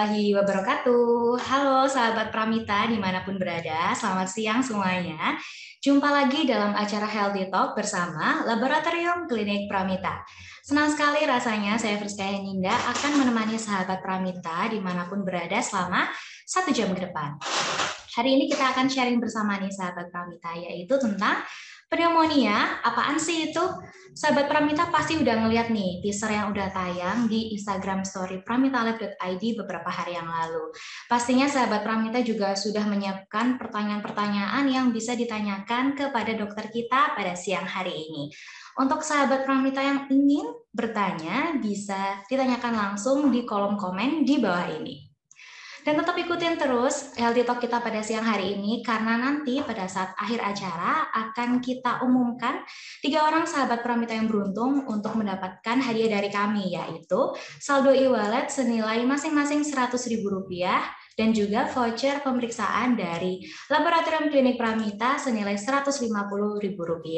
warahmatullahi wabarakatuh. Halo sahabat Pramita dimanapun berada, selamat siang semuanya. Jumpa lagi dalam acara Healthy Talk bersama Laboratorium Klinik Pramita. Senang sekali rasanya saya Friska Heninda akan menemani sahabat Pramita dimanapun berada selama 1 jam ke depan. Hari ini kita akan sharing bersama nih sahabat Pramita, yaitu tentang pneumonia. Apaan sih itu? Sahabat Pramita pasti udah ngeliat nih teaser yang udah tayang di Instagram story pramitalab.id beberapa hari yang lalu. Pastinya sahabat Pramita juga sudah menyiapkan pertanyaan-pertanyaan yang bisa ditanyakan kepada dokter kita pada siang hari ini. Untuk sahabat Pramita yang ingin bertanya, bisa ditanyakan langsung di kolom komen di bawah ini. Dan tetap ikutin terus Healthy Talk kita pada siang hari ini, karena nanti pada saat akhir acara akan kita umumkan 3 orang sahabat Pramita yang beruntung untuk mendapatkan hadiah dari kami, yaitu saldo e-wallet senilai masing-masing Rp100.000 dan juga voucher pemeriksaan dari Laboratorium Klinik Pramita senilai Rp150.000.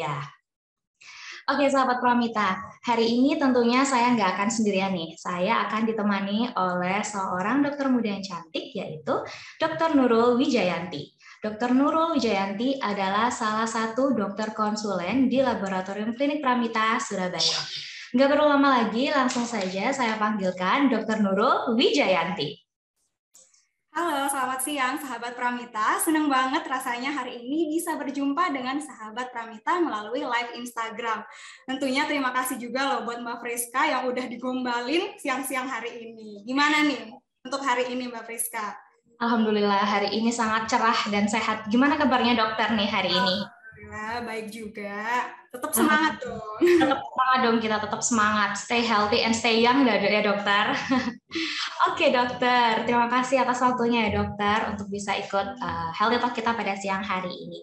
Oke, sahabat Pramita, hari ini tentunya saya nggak akan sendirian nih. Saya akan ditemani oleh seorang dokter muda yang cantik, yaitu Dr. Nurul Wijayanti. Dr. Nurul Wijayanti adalah salah satu dokter konsulen di Laboratorium Klinik Pramita, Surabaya. Nggak perlu lama lagi, langsung saja saya panggilkan Dr. Nurul Wijayanti. Halo, selamat siang sahabat Pramita. Senang banget rasanya hari ini bisa berjumpa dengan sahabat Pramita melalui live Instagram. Tentunya terima kasih juga loh buat Mbak Friska yang udah digombalin siang-siang hari ini. Gimana nih untuk hari ini Mbak Friska? Alhamdulillah hari ini sangat cerah dan sehat. Gimana kabarnya dokter nih hari ini? Alhamdulillah baik juga. Tetap semangat dong. Tetap semangat dong, kita tetap semangat. Stay healthy and stay young ya dokter. Oke dokter, terima kasih atas waktunya ya dokter untuk bisa ikut Healthy Talk kita pada siang hari ini.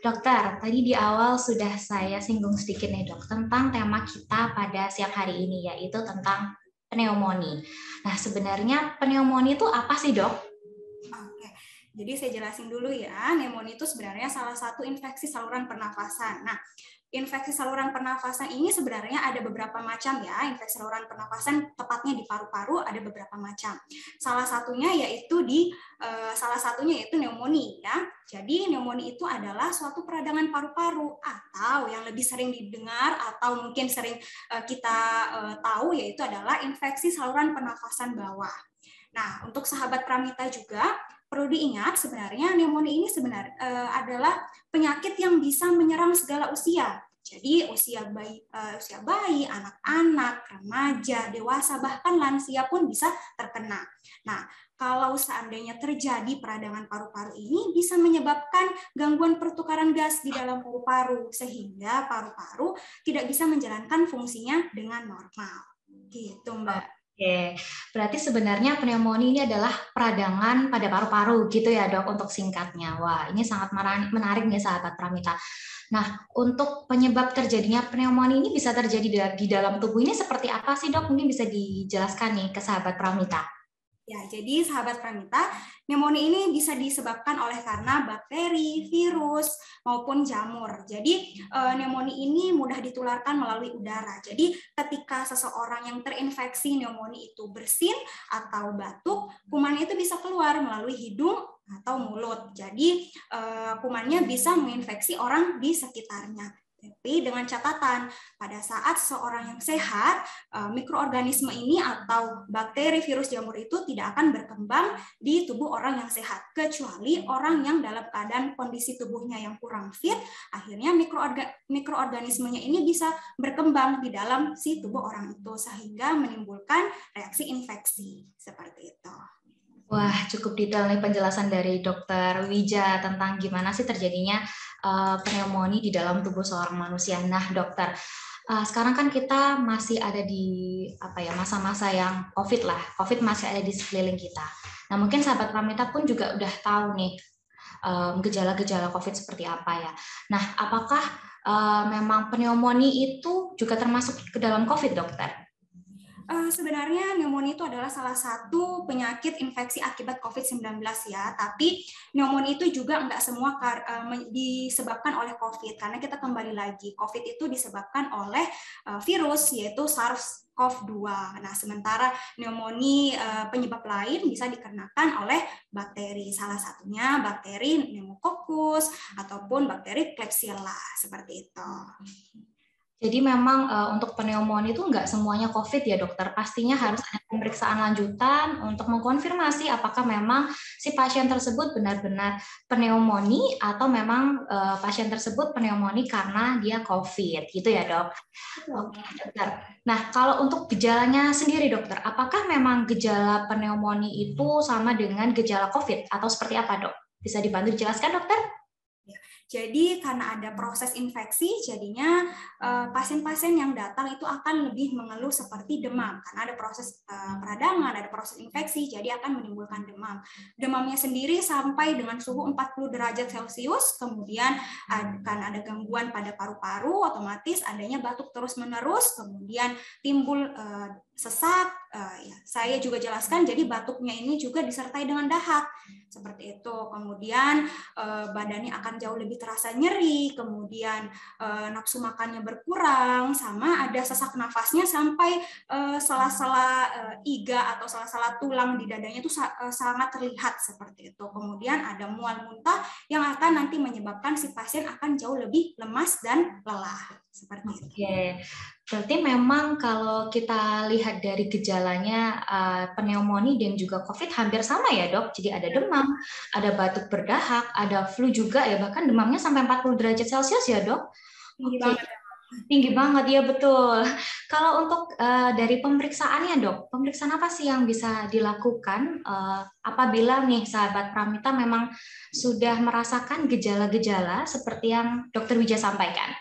Dokter, tadi di awal sudah saya singgung sedikit nih dok tentang tema kita pada siang hari ini, yaitu tentang pneumonia. Nah sebenarnya pneumonia itu apa sih dok? Oke, jadi saya jelasin dulu ya. Pneumonia itu sebenarnya salah satu infeksi saluran pernafasan. Nah, infeksi saluran pernafasan ini sebenarnya ada beberapa macam ya. Infeksi saluran pernafasan tepatnya di paru-paru ada beberapa macam. Salah satunya yaitu pneumonia ya. Jadi pneumonia itu adalah suatu peradangan paru-paru, atau yang lebih sering didengar atau mungkin sering kita tahu yaitu adalah infeksi saluran pernafasan bawah. Nah, untuk sahabat Pramita juga perlu diingat sebenarnya pneumonia ini sebenarnya adalah penyakit yang bisa menyerang segala usia. Jadi usia bayi, anak-anak, remaja, dewasa, bahkan lansia pun bisa terkena. Nah, kalau seandainya terjadi peradangan paru-paru ini bisa menyebabkan gangguan pertukaran gas di dalam paru-paru sehingga paru-paru tidak bisa menjalankan fungsinya dengan normal. Gitu, Mbak. Oke, berarti sebenarnya pneumonia ini adalah peradangan pada paru-paru gitu ya dok untuk singkatnya. Wah, ini sangat menarik nih sahabat Pramita. Nah, untuk penyebab terjadinya pneumonia ini bisa terjadi di dalam tubuh ini seperti apa sih dok? Mungkin bisa dijelaskan nih ke sahabat Pramita. Ya, jadi sahabat Pramita, pneumonia ini bisa disebabkan oleh karena bakteri, virus, maupun jamur. Jadi pneumonia ini mudah ditularkan melalui udara. Jadi ketika seseorang yang terinfeksi pneumonia itu bersin atau batuk, kumannya itu bisa keluar melalui hidung atau mulut. Jadi kumannya bisa menginfeksi orang di sekitarnya. Tapi dengan catatan, pada saat seseorang yang sehat, mikroorganisme ini atau bakteri, virus, jamur itu tidak akan berkembang di tubuh orang yang sehat. Kecuali orang yang dalam keadaan kondisi tubuhnya yang kurang fit, akhirnya mikroorganismenya ini bisa berkembang di dalam si tubuh orang itu, sehingga menimbulkan reaksi infeksi. Seperti itu. Wah, cukup detail nih penjelasan dari Dokter Wija tentang gimana sih terjadinya pneumonia di dalam tubuh seorang manusia. Nah, dokter, sekarang kan kita masih ada di masa-masa yang COVID lah. COVID masih ada di sekeliling kita. Nah, mungkin sahabat Pramita pun juga udah tahu nih gejala-gejala COVID seperti apa ya. Nah, apakah memang pneumonia itu juga termasuk ke dalam COVID, dokter? Sebenarnya pneumonia itu adalah salah satu penyakit infeksi akibat COVID-19 ya, tapi pneumonia itu juga enggak semua disebabkan oleh COVID, karena kita kembali lagi, COVID itu disebabkan oleh virus, yaitu SARS-CoV-2. Nah, sementara pneumonia penyebab lain bisa dikarenakan oleh bakteri, salah satunya bakteri Pneumococcus ataupun bakteri Klebsiella, seperti itu. Jadi memang untuk pneumonia itu nggak semuanya COVID ya dokter, pastinya harus ada pemeriksaan lanjutan untuk mengkonfirmasi apakah memang si pasien tersebut benar-benar pneumonia atau memang pasien tersebut pneumonia karena dia COVID, gitu ya dok? Oke dokter. Nah kalau untuk gejalanya sendiri dokter, apakah memang gejala pneumonia itu sama dengan gejala COVID atau seperti apa dok? Bisa dibantu dijelaskan dokter? Jadi karena ada proses infeksi, jadinya pasien-pasien yang datang itu akan lebih mengeluh seperti demam, karena ada proses peradangan, ada proses infeksi, jadi akan menimbulkan demam. Demamnya sendiri sampai dengan suhu 40 derajat Celcius, kemudian akan ada gangguan pada paru-paru, otomatis adanya batuk terus-menerus, kemudian timbul sesak. Ya, saya juga jelaskan, jadi batuknya ini juga disertai dengan dahak, seperti itu. Kemudian badannya akan jauh lebih terasa nyeri, kemudian nafsu makannya berkurang, sama ada sesak nafasnya sampai sela-sela iga atau sela-sela tulang di dadanya itu sangat terlihat seperti itu. Kemudian ada mual muntah yang akan nanti menyebabkan si pasien akan jauh lebih lemas dan lelah. Seperti itu. Oke, berarti memang kalau kita lihat dari gejalanya pneumonia dan juga COVID hampir sama ya dok. Jadi ada demam, ada batuk berdahak, ada flu juga ya, bahkan demamnya sampai 40 derajat Celcius ya dok. Tinggi banget. Tinggi banget, ya betul. Kalau untuk dari pemeriksaannya dok, pemeriksaan apa sih yang bisa dilakukan apabila nih sahabat Pramita memang sudah merasakan gejala-gejala seperti yang dokter Wija sampaikan?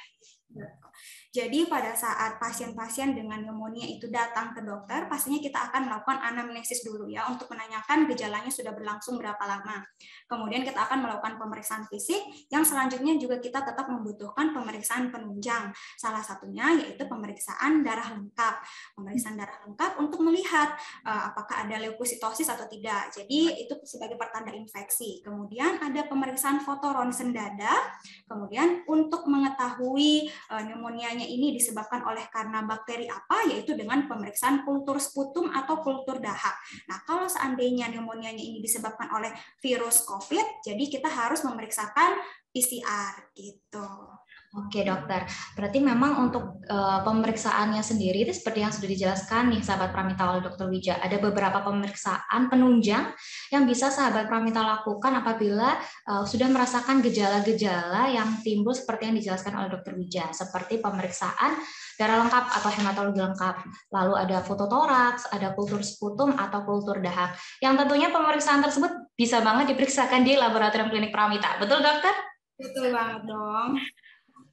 Jadi pada saat pasien-pasien dengan pneumonia itu datang ke dokter, pastinya kita akan melakukan anamnesis dulu ya, untuk menanyakan gejalanya sudah berlangsung berapa lama. Kemudian kita akan melakukan pemeriksaan fisik, yang selanjutnya juga kita tetap membutuhkan pemeriksaan penunjang. Salah satunya yaitu pemeriksaan darah lengkap. Pemeriksaan darah lengkap untuk melihat apakah ada leukositosis atau tidak. Jadi itu sebagai pertanda infeksi. Kemudian ada pemeriksaan foto ronsen dada. Kemudian untuk mengetahui pneumonia ini disebabkan oleh karena bakteri apa, yaitu dengan pemeriksaan kultur sputum atau kultur dahak. Nah, kalau seandainya pneumonia ini disebabkan oleh virus COVID, jadi kita harus memeriksakan PCR gitu. Oke dokter, berarti memang untuk pemeriksaannya sendiri itu seperti yang sudah dijelaskan nih sahabat Pramita oleh dokter Wija, ada beberapa pemeriksaan penunjang yang bisa sahabat Pramita lakukan apabila sudah merasakan gejala-gejala yang timbul seperti yang dijelaskan oleh dokter Wija, seperti pemeriksaan darah lengkap atau hematologi lengkap, lalu ada fototoraks, ada kultur sputum atau kultur dahak, yang tentunya pemeriksaan tersebut bisa banget diperiksakan di laboratorium klinik Pramita, betul dokter? Betul banget dong.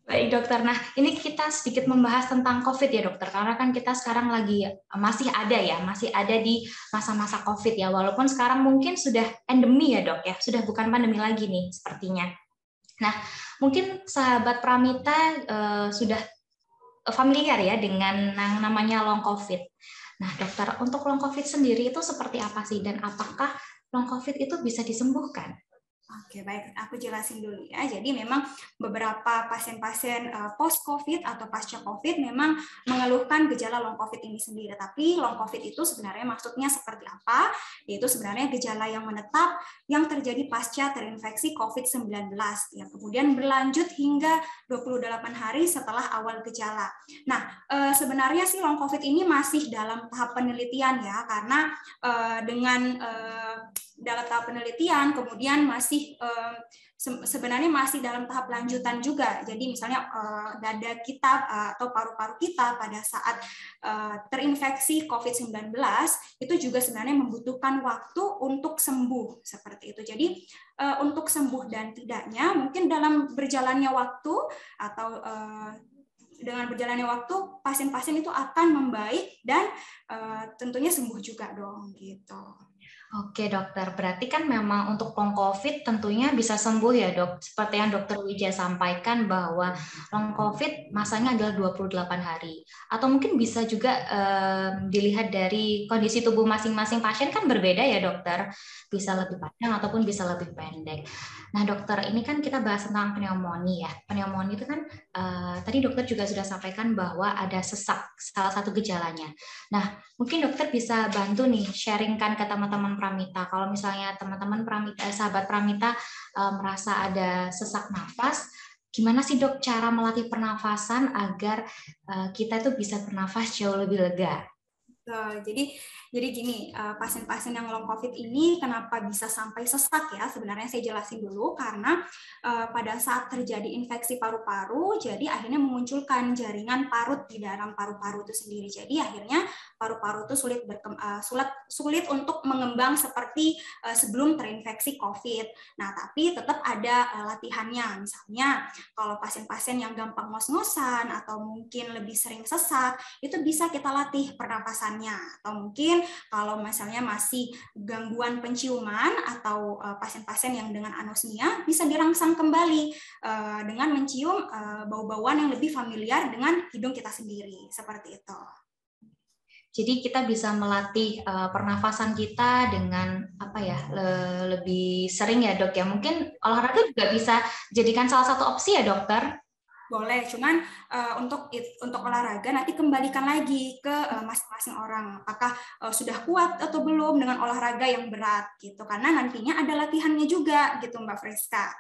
Baik dokter, nah ini kita sedikit membahas tentang COVID ya dokter, karena kan kita sekarang lagi masih ada di masa-masa COVID ya, walaupun sekarang mungkin sudah endemi ya dok ya, sudah bukan pandemi lagi nih sepertinya. Nah mungkin sahabat Pramita sudah familiar ya dengan yang namanya long COVID. Nah dokter, untuk long COVID sendiri itu seperti apa sih, dan apakah long COVID itu bisa disembuhkan? Oke, baik. Aku jelasin dulu ya. Jadi memang beberapa pasien-pasien post-COVID atau pasca COVID memang mengeluhkan gejala long COVID ini sendiri. Tapi long COVID itu sebenarnya maksudnya seperti apa? Yaitu sebenarnya gejala yang menetap yang terjadi pasca terinfeksi COVID-19. Ya, kemudian berlanjut hingga 28 hari setelah awal gejala. Nah, sebenarnya sih long COVID ini masih dalam tahap penelitian ya, karena dengan dalam tahap penelitian, kemudian masih sebenarnya masih dalam tahap lanjutan juga. Jadi misalnya dada kita atau paru-paru kita pada saat terinfeksi COVID-19 itu juga sebenarnya membutuhkan waktu untuk sembuh seperti itu. Jadi untuk sembuh dan tidaknya mungkin dalam berjalannya waktu atau dengan berjalannya waktu pasien-pasien itu akan membaik dan tentunya sembuh juga dong gitu. Oke dokter, berarti kan memang untuk long COVID tentunya bisa sembuh ya dok. Seperti yang dokter Wijaya sampaikan bahwa long COVID masanya adalah 28 hari. Atau mungkin bisa juga dilihat dari kondisi tubuh masing-masing pasien kan berbeda ya dokter. Bisa lebih panjang ataupun bisa lebih pendek. Nah dokter, ini kan kita bahas tentang pneumonia ya. Pneumonia itu kan tadi dokter juga sudah sampaikan bahwa ada sesak, salah satu gejalanya. Nah, mungkin dokter bisa bantu nih sharingkan ke teman-teman Pramita. Kalau misalnya teman-teman Pramita, sahabat Pramita merasa ada sesak nafas, gimana sih dok cara melatih pernafasan agar kita tuh bisa bernafas jauh lebih lega? Jadi gini, pasien-pasien yang long COVID ini kenapa bisa sampai sesak ya? Sebenarnya saya jelasin dulu karena pada saat terjadi infeksi paru-paru, jadi akhirnya memunculkan jaringan parut di dalam paru-paru itu sendiri. Jadi akhirnya paru-paru itu sulit untuk mengembang seperti sebelum terinfeksi COVID. Nah, tapi tetap ada latihannya. Misalnya kalau pasien-pasien yang gampang ngos-ngosan atau mungkin lebih sering sesak, itu bisa kita latih pernapasan. Atau mungkin kalau misalnya masih gangguan penciuman atau pasien-pasien yang dengan anosmia bisa dirangsang kembali dengan mencium bau-bauan yang lebih familiar dengan hidung kita sendiri, seperti itu. Jadi kita bisa melatih pernafasan kita dengan apa ya, lebih sering ya dok ya. Mungkin olahraga juga bisa jadikan salah satu opsi ya dokter. Boleh, cuman untuk olahraga nanti kembalikan lagi ke masing-masing orang, apakah sudah kuat atau belum dengan olahraga yang berat gitu, karena nantinya ada latihannya juga gitu Mbak Friska,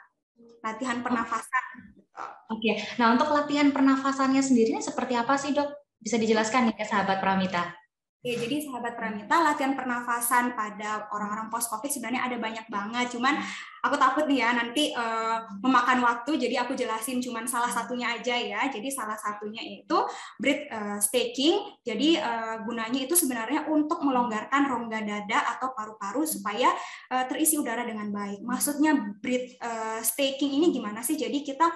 latihan pernafasan. Oke, nah untuk latihan pernafasannya sendiri seperti apa sih dok? Bisa dijelaskan nih ke sahabat Pramita? Oke, jadi sahabat Pramita, latihan pernafasan pada orang-orang post-COVID sebenarnya ada banyak banget. Cuman aku takut nih ya nanti memakan waktu, jadi aku jelasin cuman salah satunya aja ya. Jadi salah satunya itu breath staking. Jadi gunanya itu sebenarnya untuk melonggarkan rongga dada atau paru-paru supaya terisi udara dengan baik. Maksudnya breath staking ini gimana sih? Jadi kita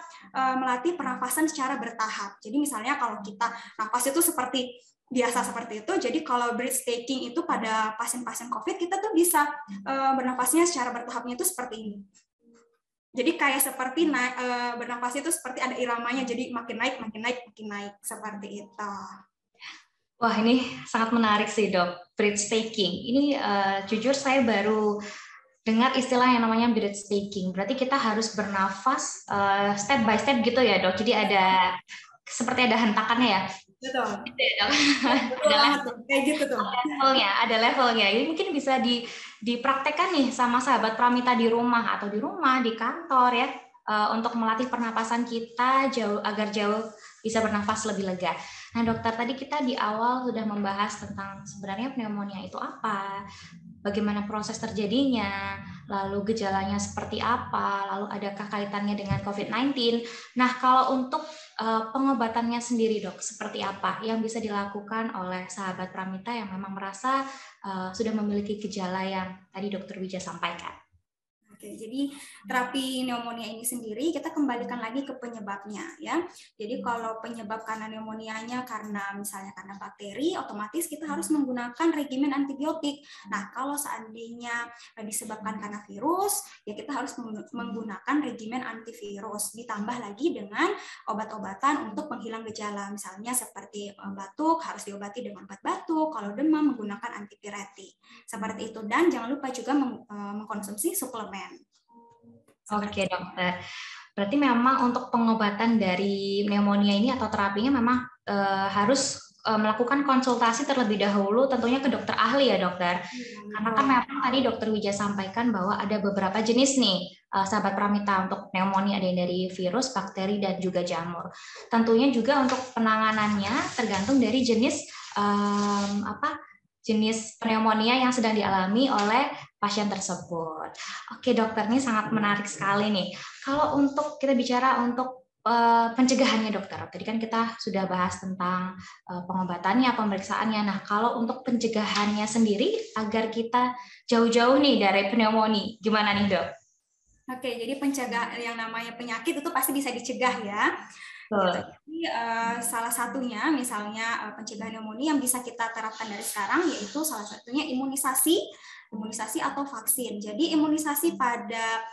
melatih pernafasan secara bertahap. Jadi misalnya kalau kita nafas itu seperti biasa seperti itu. Jadi kalau breathtaking itu pada pasien-pasien COVID kita tuh bisa bernafasnya secara bertahapnya itu seperti ini. Jadi kayak seperti bernafas itu seperti ada iramanya. Jadi makin naik, makin naik, makin naik seperti itu. Wah ini sangat menarik sih dok, breathtaking. Ini jujur saya baru dengar istilah yang namanya breathtaking. Berarti kita harus bernafas step by step gitu ya dok. Jadi ada seperti ada hentakannya ya. Betul. Kayak gitu tuh. Ada levelnya. Ini mungkin bisa dipraktekkan nih sama sahabat Pramita di rumah atau di rumah, di kantor ya, untuk melatih pernapasan kita agar jauh bisa bernafas lebih lega. Nah dokter, tadi kita di awal sudah membahas tentang sebenarnya pneumonia itu apa, bagaimana proses terjadinya, lalu gejalanya seperti apa, lalu adakah kaitannya dengan COVID-19. Nah, kalau untuk pengobatannya sendiri dok, seperti apa yang bisa dilakukan oleh sahabat Pramita yang memang merasa sudah memiliki gejala yang tadi dokter Wijaya sampaikan? Oke, jadi terapi pneumonia ini sendiri kita kembalikan lagi ke penyebabnya ya. Jadi kalau penyebab karena pneumonianya karena misalnya karena bakteri, otomatis kita harus menggunakan regimen antibiotik. Nah, kalau seandainya disebabkan karena virus, ya kita harus menggunakan regimen antivirus ditambah lagi dengan obat-obatan untuk penghilang gejala. Misalnya seperti batuk harus diobati dengan obat batuk, kalau demam menggunakan antipiretik. Seperti itu, dan jangan lupa juga mengkonsumsi suplemen. Oke dokter, berarti memang untuk pengobatan dari pneumonia ini atau terapinya memang harus melakukan konsultasi terlebih dahulu tentunya ke dokter ahli ya dokter. Karena kan memang tadi dokter Wijaya sampaikan bahwa ada beberapa jenis nih sahabat Pramita untuk pneumonia, ada yang dari virus, bakteri, dan juga jamur. Tentunya juga untuk penanganannya tergantung dari jenis jenis pneumonia yang sedang dialami oleh pasien tersebut. Oke dokter, ini sangat menarik sekali nih. Kalau untuk kita bicara untuk pencegahannya dokter, tadi kan kita sudah bahas tentang pengobatannya, pemeriksaannya. Nah, kalau untuk pencegahannya sendiri agar kita jauh-jauh nih dari pneumonia, gimana nih dok? Oke, jadi pencegahan yang namanya penyakit itu pasti bisa dicegah ya. Gitu. Jadi salah satunya misalnya pencegahan pneumonia yang bisa kita terapkan dari sekarang yaitu salah satunya imunisasi imunisasi atau vaksin. Jadi imunisasi pada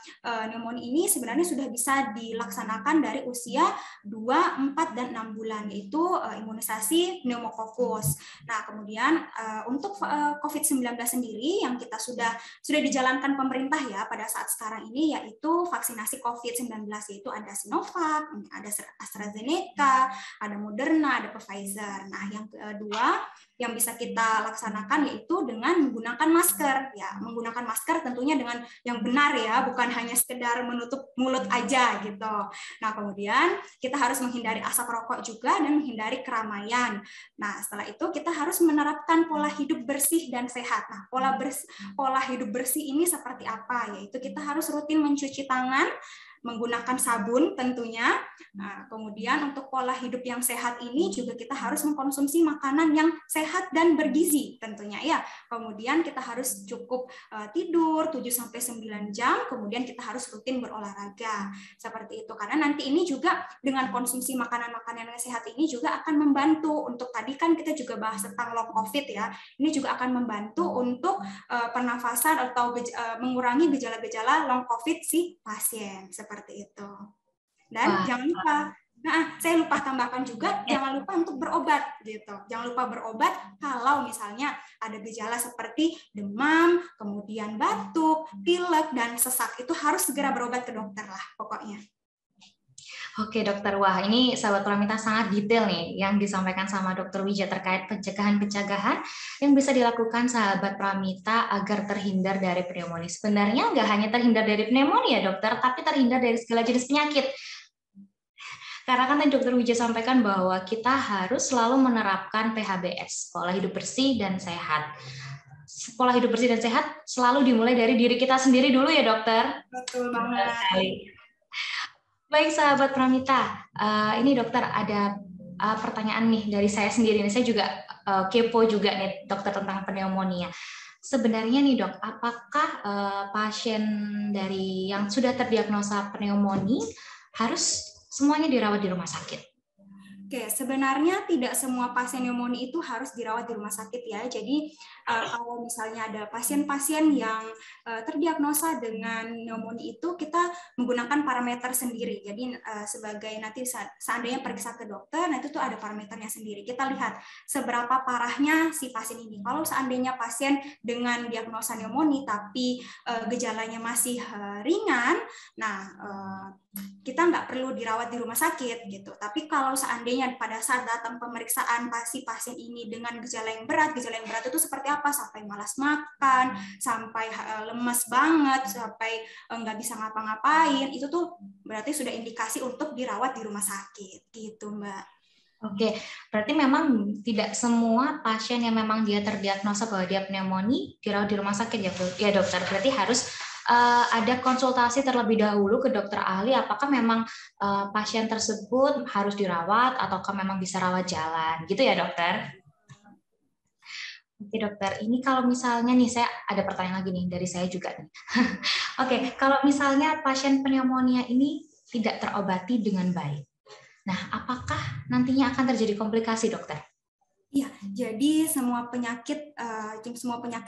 pneumonia ini sebenarnya sudah bisa dilaksanakan dari usia 2, 4, dan 6 bulan, yaitu imunisasi pneumokokus. Nah, kemudian untuk COVID-19 sendiri yang kita sudah dijalankan pemerintah ya pada saat sekarang ini, yaitu vaksinasi COVID-19, yaitu ada Sinovac, ada AstraZeneca, ada Moderna, ada Pfizer. Nah, yang kedua yang bisa kita laksanakan yaitu dengan menggunakan masker. Ya, menggunakan masker tentunya dengan yang benar ya, bukan hanya sekedar menutup mulut aja gitu. Nah, kemudian kita harus menghindari asap rokok juga dan menghindari keramaian. Nah, setelah itu kita harus menerapkan pola hidup bersih dan sehat. Nah, pola hidup bersih ini seperti apa? Yaitu kita harus rutin mencuci tangan menggunakan sabun tentunya. Nah, kemudian untuk pola hidup yang sehat ini juga kita harus mengkonsumsi makanan yang sehat dan bergizi tentunya ya. Kemudian kita harus cukup tidur 7-9 jam, kemudian kita harus rutin berolahraga. Seperti itu. Karena nanti ini juga dengan konsumsi makanan-makanan yang sehat ini juga akan membantu untuk, tadi kan kita juga bahas tentang long COVID ya. Ini juga akan membantu untuk pernafasan atau mengurangi gejala-gejala long COVID si pasien. Seperti itu. Dan jangan lupa, saya lupa tambahkan juga, jangan lupa untuk berobat gitu. Jangan lupa berobat kalau misalnya ada gejala seperti demam, kemudian batuk, pilek, dan sesak. Itu harus segera berobat ke dokter lah pokoknya. Oke dokter, wah ini sahabat Pramita sangat detail nih yang disampaikan sama dokter Wija terkait pencegahan-pencegahan yang bisa dilakukan sahabat Pramita agar terhindar dari pneumonia. Sebenarnya nggak hanya terhindar dari pneumonia dokter, tapi terhindar dari segala jenis penyakit. Karena kan tadi dokter Wija sampaikan bahwa kita harus selalu menerapkan PHBS, pola hidup bersih dan sehat. Pola hidup bersih dan sehat selalu dimulai dari diri kita sendiri dulu ya dokter. Betul banget. Baik sahabat Pramita, ini dokter ada pertanyaan nih dari saya sendiri. Saya juga kepo juga nih dokter tentang pneumonia. Sebenarnya nih dok, apakah pasien dari yang sudah terdiagnosa pneumonia harus semuanya dirawat di rumah sakit? Oke, sebenarnya tidak semua pasien pneumonia itu harus dirawat di rumah sakit ya. Jadi kalau misalnya ada pasien-pasien yang terdiagnosa dengan pneumonia itu, kita menggunakan parameter sendiri. Jadi sebagai nanti seandainya periksa ke dokter, nah itu tuh ada parameternya sendiri. Kita lihat seberapa parahnya si pasien ini. Kalau seandainya pasien dengan diagnosa pneumonia tapi gejalanya masih ringan, nah kita nggak perlu dirawat di rumah sakit gitu. Tapi kalau seandainya pada saat datang pemeriksaan si pasien ini dengan gejala yang berat itu seperti apa? Sampai malas makan, sampai lemes banget, sampai nggak bisa ngapa-ngapain, itu tuh berarti sudah indikasi untuk dirawat di rumah sakit gitu, Mbak. Oke, berarti memang tidak semua pasien yang memang dia terdiagnosa bahwa dia pneumonia dirawat di rumah sakit ya dokter. Berarti harus ada konsultasi terlebih dahulu ke dokter ahli apakah memang pasien tersebut harus dirawat ataukah memang bisa rawat jalan, gitu ya dokter? Oke dokter, ini kalau misalnya nih saya ada pertanyaan lagi nih dari saya juga nih. Oke, kalau misalnya pasien pneumonia ini tidak terobati dengan baik, nah apakah nantinya akan terjadi komplikasi dokter? Iya, jadi semua penyakit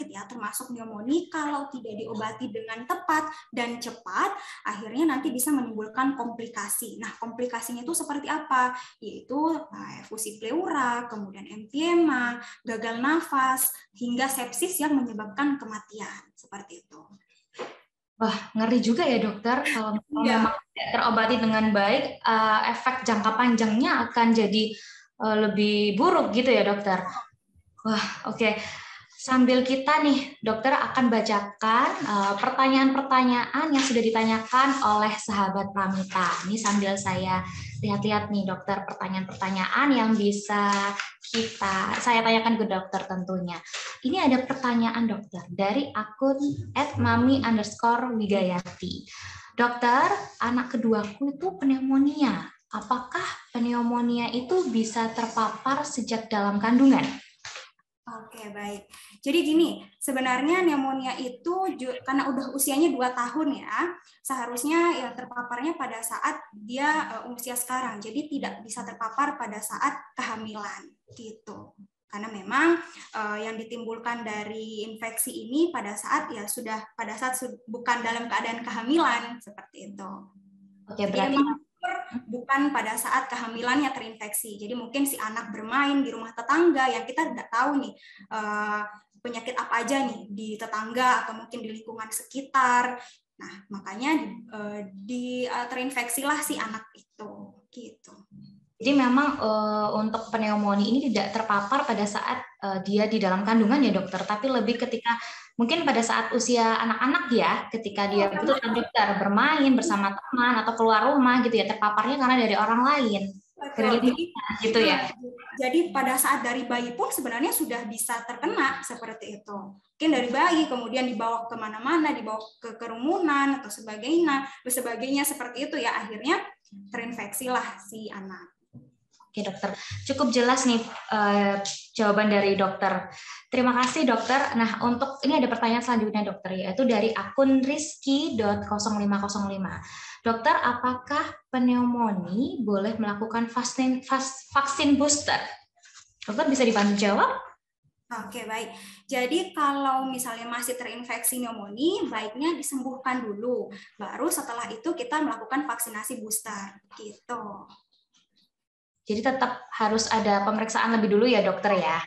ya, termasuk pneumonia, kalau tidak diobati dengan tepat dan cepat, akhirnya nanti bisa menimbulkan komplikasi. Nah, komplikasinya itu seperti apa? Yaitu efusi pleura, kemudian emfyema, gagal nafas, hingga sepsis yang menyebabkan kematian. Seperti itu. Wah, ngeri juga ya dokter, kalau memang tidak terobati dengan baik, efek jangka panjangnya akan jadi lebih buruk gitu ya dokter. Wah, oke. Sambil kita nih dokter akan bacakan pertanyaan-pertanyaan yang sudah ditanyakan oleh sahabat Pramita. Ini sambil saya lihat-lihat nih dokter pertanyaan-pertanyaan yang bisa saya tanyakan ke dokter tentunya. Ini ada pertanyaan dokter dari akun @mami_wigayati. Dokter, anak keduaku itu pneumonia. Apakah pneumonia itu bisa terpapar sejak dalam kandungan? Oke, baik. Jadi gini, sebenarnya pneumonia itu karena udah usianya 2 tahun ya, seharusnya ya terpaparnya pada saat dia usia sekarang. Jadi tidak bisa terpapar pada saat kehamilan gitu. Karena memang yang ditimbulkan dari infeksi ini pada saat bukan dalam keadaan kehamilan seperti itu. Oke, Jadi berarti memang bukan pada saat kehamilannya terinfeksi. Jadi mungkin si anak bermain di rumah tetangga yang kita tidak tahu nih penyakit apa aja nih di tetangga atau mungkin di lingkungan sekitar. Nah, makanya terinfeksilah si anak itu gitu. Jadi memang untuk pneumonia ini tidak terpapar pada saat dia di dalam kandungan ya dokter, tapi lebih ketika mungkin pada saat usia anak-anak ya, ketika dia betul kan dokter bermain bersama teman atau keluar rumah gitu ya, terpaparnya karena dari orang lain. Gitu ya. Jadi pada saat dari bayi pun sebenarnya sudah bisa terkena seperti itu. Mungkin dari bayi kemudian dibawa kemana-mana, dibawa ke kerumunan atau sebagainya seperti itu ya, akhirnya terinfeksilah si anak. Oke dokter, cukup jelas nih jawaban dari dokter. Terima kasih dokter. Nah untuk ini ada pertanyaan selanjutnya dokter, yaitu dari akun rizky.0505. Dokter, apakah pneumonia boleh melakukan vaksin booster? Dokter bisa dibantu jawab? Oke, baik. Jadi kalau misalnya masih terinfeksi pneumonia, baiknya disembuhkan dulu. Baru setelah itu kita melakukan vaksinasi booster. Gitu. Jadi tetap harus ada pemeriksaan lebih dulu ya dokter ya?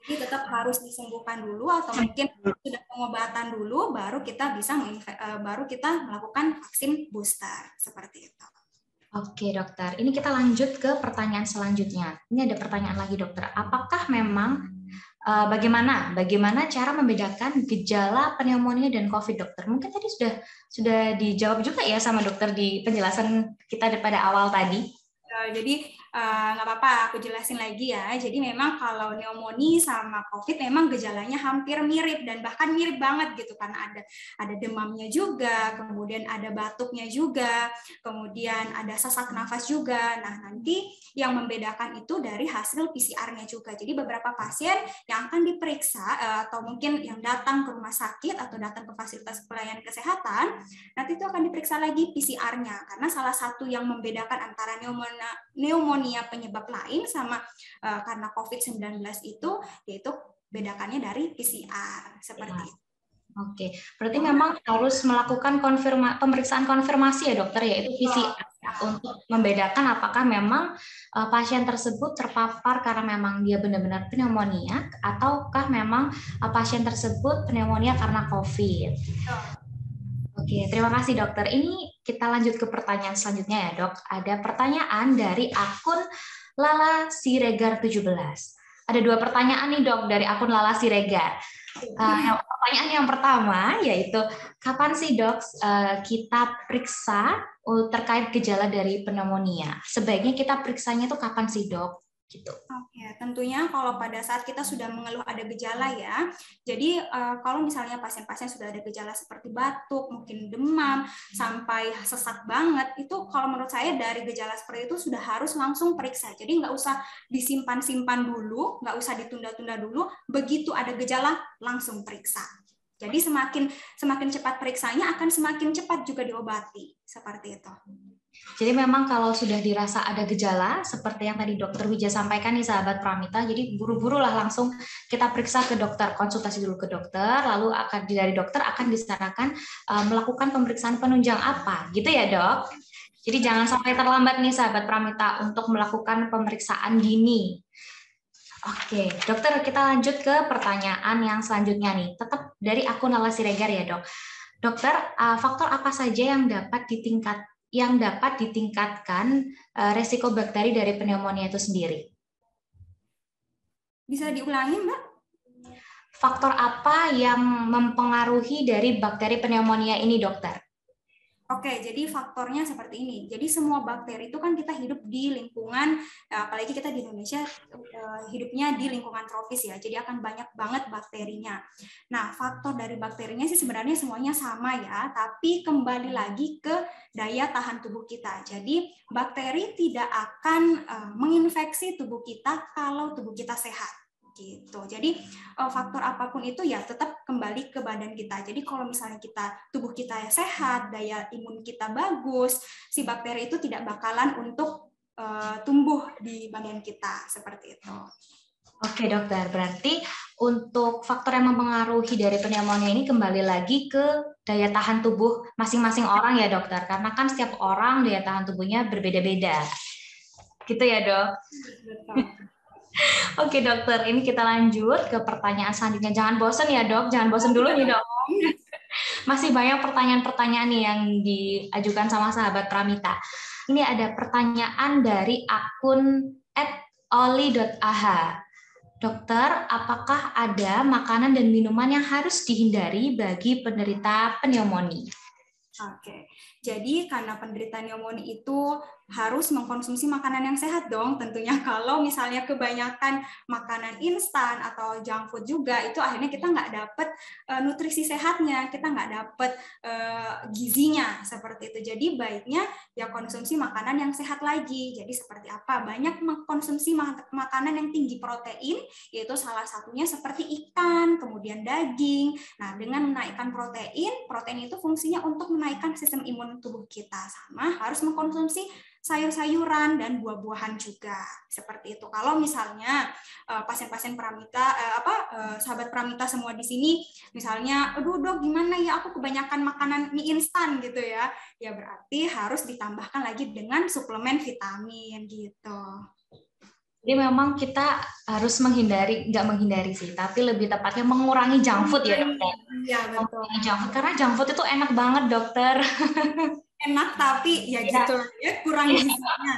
Jadi tetap harus disembuhkan dulu atau mungkin sudah pengobatan dulu, baru kita melakukan vaksin booster. Seperti itu. Oke dokter, ini kita lanjut ke pertanyaan selanjutnya. Ini ada pertanyaan lagi dokter. Apakah memang bagaimana cara membedakan gejala pneumonia dan COVID dokter? Mungkin tadi sudah dijawab juga ya sama dokter di penjelasan kita pada awal tadi. Jadi nggak apa-apa, aku jelasin lagi ya. Jadi memang kalau pneumonia sama COVID memang gejalanya hampir mirip dan bahkan mirip banget gitu, karena ada demamnya juga, kemudian ada batuknya juga, kemudian ada sesak nafas juga. Nah nanti yang membedakan itu dari hasil PCR-nya juga. Jadi beberapa pasien yang akan diperiksa atau mungkin yang datang ke rumah sakit atau datang ke fasilitas pelayanan kesehatan, nanti itu akan diperiksa lagi PCR-nya, karena salah satu yang membedakan antara pneumonia penyebab lain sama karena COVID-19 itu, yaitu bedakannya dari PCR seperti itu. Oke, berarti memang harus melakukan pemeriksaan konfirmasi ya dokter, yaitu PCR untuk membedakan apakah memang pasien tersebut terpapar karena memang dia benar-benar pneumonia ataukah memang pasien tersebut pneumonia karena COVID. Oke, terima kasih dokter. Ini kita lanjut ke pertanyaan selanjutnya ya dok. Ada pertanyaan dari akun Lala Siregar 17. Ada 2 pertanyaan nih dok dari akun Lala Siregar. Pertanyaan yang pertama yaitu, kapan sih dok kita periksa terkait gejala dari pneumonia? Sebaiknya kita periksanya itu kapan sih dok? Gitu. Oke, tentunya kalau pada saat kita sudah mengeluh ada gejala ya. Jadi kalau misalnya pasien-pasien sudah ada gejala seperti batuk, mungkin demam, sampai sesak banget, itu kalau menurut saya dari gejala seperti itu sudah harus langsung periksa. Jadi nggak usah disimpan-simpan dulu, nggak usah ditunda-tunda dulu. Begitu ada gejala langsung periksa. Jadi semakin cepat periksanya akan semakin cepat juga diobati. Seperti itu. Jadi memang kalau sudah dirasa ada gejala, seperti yang tadi dokter Wija sampaikan nih sahabat Pramita, jadi buru-buru lah langsung kita periksa ke dokter, konsultasi dulu ke dokter, lalu dari dokter akan disarankan melakukan pemeriksaan penunjang apa, gitu ya dok? Jadi jangan sampai terlambat nih sahabat Pramita untuk melakukan pemeriksaan dini. Oke, dokter kita lanjut ke pertanyaan yang selanjutnya nih, tetap dari akun Lala Siregar ya dok. Dokter, faktor apa saja yang dapat ditingkatkan resiko bakteri dari pneumonia itu sendiri? Bisa diulangi, Mbak? Faktor apa yang mempengaruhi dari bakteri pneumonia ini, dokter? Oke, jadi faktornya seperti ini. Jadi semua bakteri itu kan kita hidup di lingkungan, apalagi kita di Indonesia hidupnya di lingkungan tropis ya. Jadi akan banyak banget bakterinya. Nah, faktor dari bakterinya sih sebenarnya semuanya sama ya, tapi kembali lagi ke daya tahan tubuh kita. Jadi bakteri tidak akan menginfeksi tubuh kita kalau tubuh kita sehat. Gitu. Jadi faktor apapun itu ya tetap kembali ke badan kita. Jadi kalau misalnya tubuh kita sehat, daya imun kita bagus, si bakteri itu tidak bakalan untuk tumbuh di badan kita seperti itu. Oke dokter, berarti untuk faktor yang mempengaruhi dari pneumonia ini kembali lagi ke daya tahan tubuh masing-masing orang ya dokter, karena kan setiap orang daya tahan tubuhnya berbeda-beda. Gitu ya dok? Betul. Oke dokter, ini kita lanjut ke pertanyaan selanjutnya. Jangan bosen ya dok, jangan bosen dulu nih dok. Masih banyak pertanyaan-pertanyaan nih yang diajukan sama sahabat Pramita. Ini ada pertanyaan dari akun @oli.ah. Dokter, apakah ada makanan dan minuman yang harus dihindari bagi penderita pneumonia? Oke, jadi karena penderita pneumonia itu harus mengkonsumsi makanan yang sehat dong tentunya. Kalau misalnya kebanyakan makanan instan atau junk food juga, itu akhirnya kita nggak dapet nutrisi sehatnya, kita nggak dapet gizinya seperti itu. Jadi baiknya ya konsumsi makanan yang sehat lagi. Jadi seperti apa? Banyak mengkonsumsi makanan yang tinggi protein, yaitu salah satunya seperti ikan, kemudian daging. Nah, dengan menaikkan protein, protein itu fungsinya untuk menaikkan sistem imun tubuh kita, sama harus mengkonsumsi sayur-sayuran dan buah-buahan juga seperti itu. Kalau misalnya pasien-pasien Pramita, sahabat Pramita semua di sini, misalnya, aduh dok gimana ya aku kebanyakan makanan mie instan gitu ya, ya berarti harus ditambahkan lagi dengan suplemen vitamin gitu. Jadi memang kita harus menghindari, nggak menghindari sih, tapi lebih tepatnya mengurangi junk food ya dokter. Iya betul. Mengurangi junk food, karena junk food itu enak banget dokter. Enak tapi ya Ya, gitu ya kurang gizinya.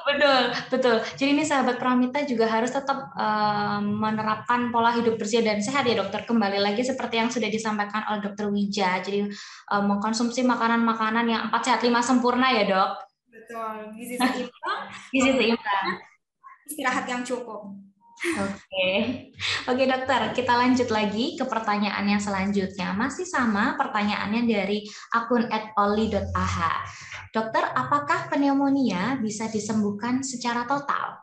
betul, betul. Jadi ini sahabat Pramita juga harus tetap menerapkan pola hidup bersih dan sehat ya dokter. Kembali lagi seperti yang sudah disampaikan oleh dokter Wija. Jadi mengkonsumsi makanan-makanan yang 4 sehat 5 sempurna ya dok. Betul, gizi seimbang, Gizi seimbang. istirahat yang cukup. Oke, oke dokter, kita lanjut lagi ke pertanyaan yang selanjutnya. Masih sama pertanyaannya dari akun @oli.ah. Dokter, apakah pneumonia bisa disembuhkan secara total?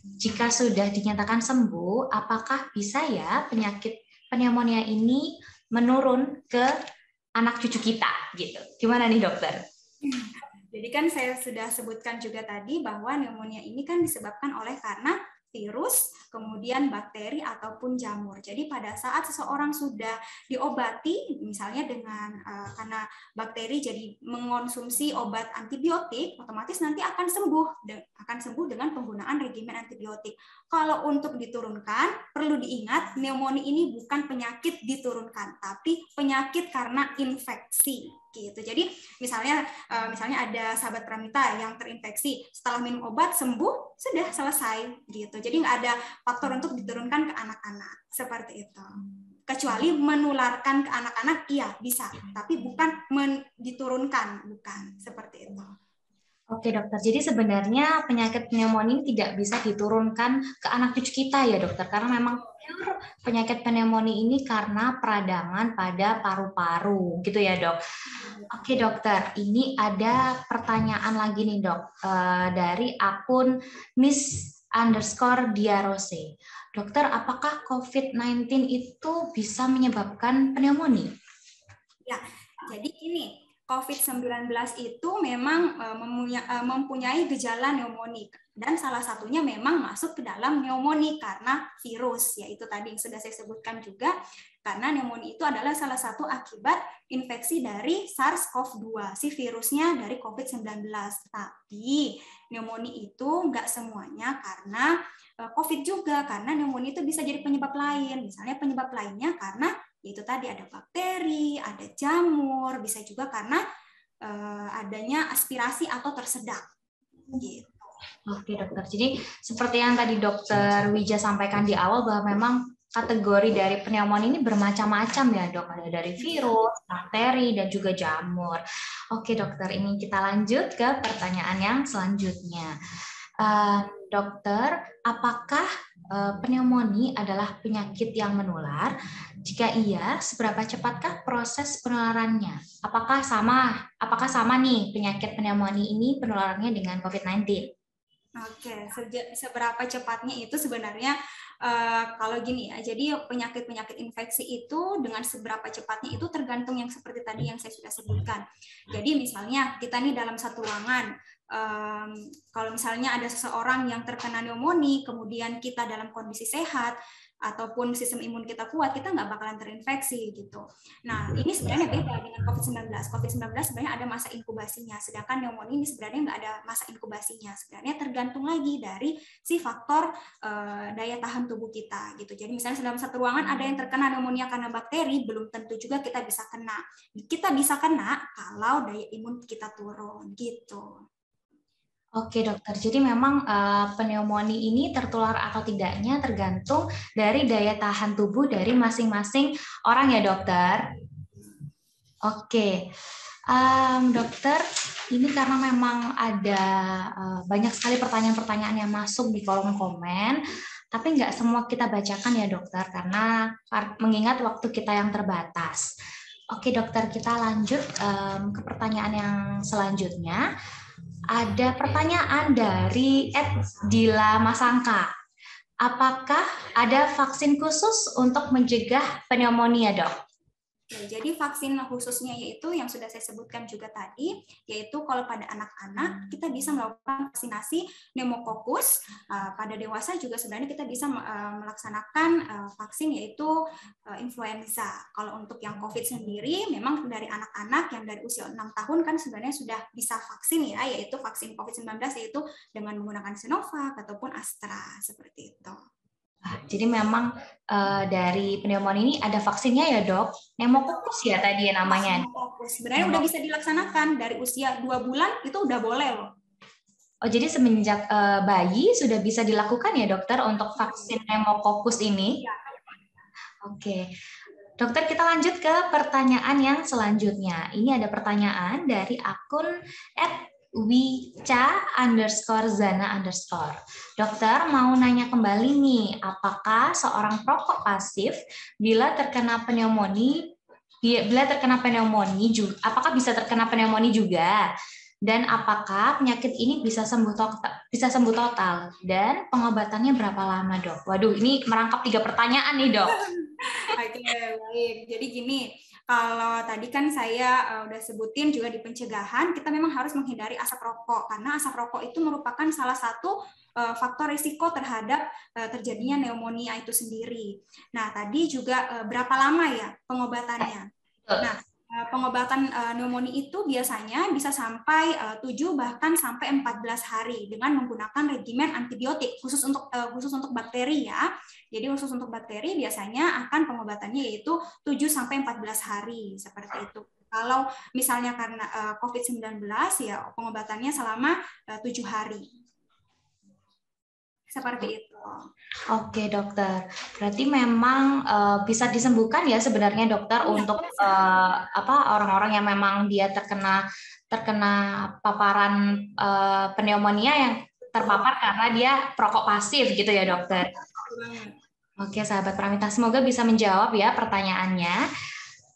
Jika sudah dinyatakan sembuh, apakah bisa ya penyakit pneumonia ini menurun ke anak cucu kita? Gitu. Gimana nih dokter? Jadi kan saya sudah sebutkan juga tadi bahwa pneumonia ini kan disebabkan oleh karena virus, kemudian bakteri ataupun jamur. Jadi pada saat seseorang sudah diobati, misalnya dengan karena bakteri jadi mengonsumsi obat antibiotik, otomatis nanti akan sembuh dengan penggunaan regimen antibiotik. Kalau untuk diturunkan, perlu diingat pneumonia ini bukan penyakit diturunkan, tapi penyakit karena infeksi. Gitu. Jadi misalnya ada sahabat Pramita yang terinfeksi, setelah minum obat sembuh, sudah selesai gitu. Jadi nggak ada faktor untuk diturunkan ke anak-anak seperti itu. Kecuali menularkan ke anak-anak, iya bisa, tapi bukan diturunkan, bukan seperti itu. Oke dokter, jadi sebenarnya penyakit pneumonia tidak bisa diturunkan ke anak cucu kita ya dokter, karena memang penyakit pneumonia ini karena peradangan pada paru-paru, gitu ya dok. Oke dokter, ini ada pertanyaan lagi nih dok, dari akun Miss_Diarose. Dokter, apakah COVID-19 itu bisa menyebabkan pneumonia? Ya, jadi ini COVID-19 itu memang mempunyai gejala pneumonia dan salah satunya memang masuk ke dalam pneumonia karena virus, yaitu tadi yang sudah saya sebutkan juga, karena pneumonia itu adalah salah satu akibat infeksi dari SARS-CoV-2, si virusnya dari COVID-19. Tapi pneumonia itu nggak semuanya karena COVID juga, karena pneumonia itu bisa jadi penyebab lain. Misalnya penyebab lainnya karena itu tadi ada bakteri, ada jamur, bisa juga karena adanya aspirasi atau tersedak. Gitu. Oke dokter, jadi seperti yang tadi dokter Wija sampaikan di awal bahwa memang kategori dari pneumonia ini bermacam-macam ya dok, ada dari virus, bakteri, dan juga jamur. Oke dokter, ini kita lanjut ke pertanyaan yang selanjutnya. Dokter, apakah pneumonia adalah penyakit yang menular? Jika iya, seberapa cepatkah proses penularannya? Apakah sama nih penyakit pneumonia ini penularannya dengan COVID-19? Oke, seberapa cepatnya itu sebenarnya kalau gini ya, jadi penyakit-penyakit infeksi itu dengan seberapa cepatnya itu tergantung yang seperti tadi yang saya sudah sebutkan. Jadi misalnya kita nih dalam satu ruangan, kalau misalnya ada seseorang yang terkena pneumonia, kemudian kita dalam kondisi sehat, ataupun sistem imun kita kuat, kita nggak bakalan terinfeksi gitu. Nah, ini sebenarnya beda dengan COVID-19. COVID-19 sebenarnya ada masa inkubasinya, sedangkan pneumonia ini sebenarnya nggak ada masa inkubasinya. Sebenarnya tergantung lagi dari si faktor daya tahan tubuh kita gitu. Jadi misalnya dalam satu ruangan ada yang terkena pneumonia karena bakteri, belum tentu juga kita bisa kena. Kita bisa kena kalau daya imun kita turun gitu. Oke dokter, jadi memang pneumonia ini tertular atau tidaknya tergantung dari daya tahan tubuh dari masing-masing orang ya dokter. Oke, dokter, ini karena memang ada banyak sekali pertanyaan-pertanyaan yang masuk di kolom komen, tapi nggak semua kita bacakan ya dokter, karena mengingat waktu kita yang terbatas. Oke dokter, kita lanjut ke pertanyaan yang selanjutnya. Ada pertanyaan dari Dila Masangka. Apakah ada vaksin khusus untuk mencegah pneumonia, dok? Jadi vaksin khususnya yaitu yang sudah saya sebutkan juga tadi, yaitu kalau pada anak-anak kita bisa melakukan vaksinasi pneumokokus, pada dewasa juga sebenarnya kita bisa melaksanakan vaksin yaitu influenza. Kalau untuk yang COVID sendiri, memang dari anak-anak yang dari usia 6 tahun kan sebenarnya sudah bisa vaksin ya, yaitu vaksin COVID-19 yaitu dengan menggunakan Sinovac ataupun Astra, seperti itu. Jadi memang dari pneumonia ini ada vaksinnya ya dok? Pneumokokus ya tadi ya namanya? Sebenarnya udah bisa dilaksanakan dari usia 2 bulan itu udah boleh loh. Oh jadi semenjak bayi sudah bisa dilakukan ya dokter untuk vaksin pneumokokus ini? Ya. Oke. Dokter, kita lanjut ke pertanyaan yang selanjutnya. Ini ada pertanyaan dari akun @wica_zana_. Dokter, mau nanya kembali nih, apakah seorang perokok pasif bila terkena pneumonia, apakah bisa terkena pneumonia juga? Dan apakah penyakit ini bisa sembuh total? Dan pengobatannya berapa lama, dok? Waduh, ini merangkap 3 pertanyaan nih, dok. Oke, baik. Jadi gini, kalau tadi kan saya udah sebutin juga di pencegahan, kita memang harus menghindari asap rokok, karena asap rokok itu merupakan salah satu faktor risiko terhadap terjadinya pneumonia itu sendiri. Nah, tadi juga berapa lama ya pengobatannya? Nah, pengobatan pneumonia itu biasanya bisa sampai 7 bahkan sampai 14 hari dengan menggunakan regimen antibiotik khusus untuk bakteri ya. Jadi khusus untuk bakteri biasanya akan pengobatannya yaitu 7 sampai 14 hari seperti itu. Kalau misalnya karena COVID-19 ya pengobatannya selama 7 hari. Seperti itu. Oke dokter, berarti memang bisa disembuhkan ya sebenarnya dokter ya, untuk orang-orang yang memang dia terkena paparan pneumonia yang terpapar karena dia perokok pasif gitu ya dokter. Oke sahabat Pramita, semoga bisa menjawab ya pertanyaannya.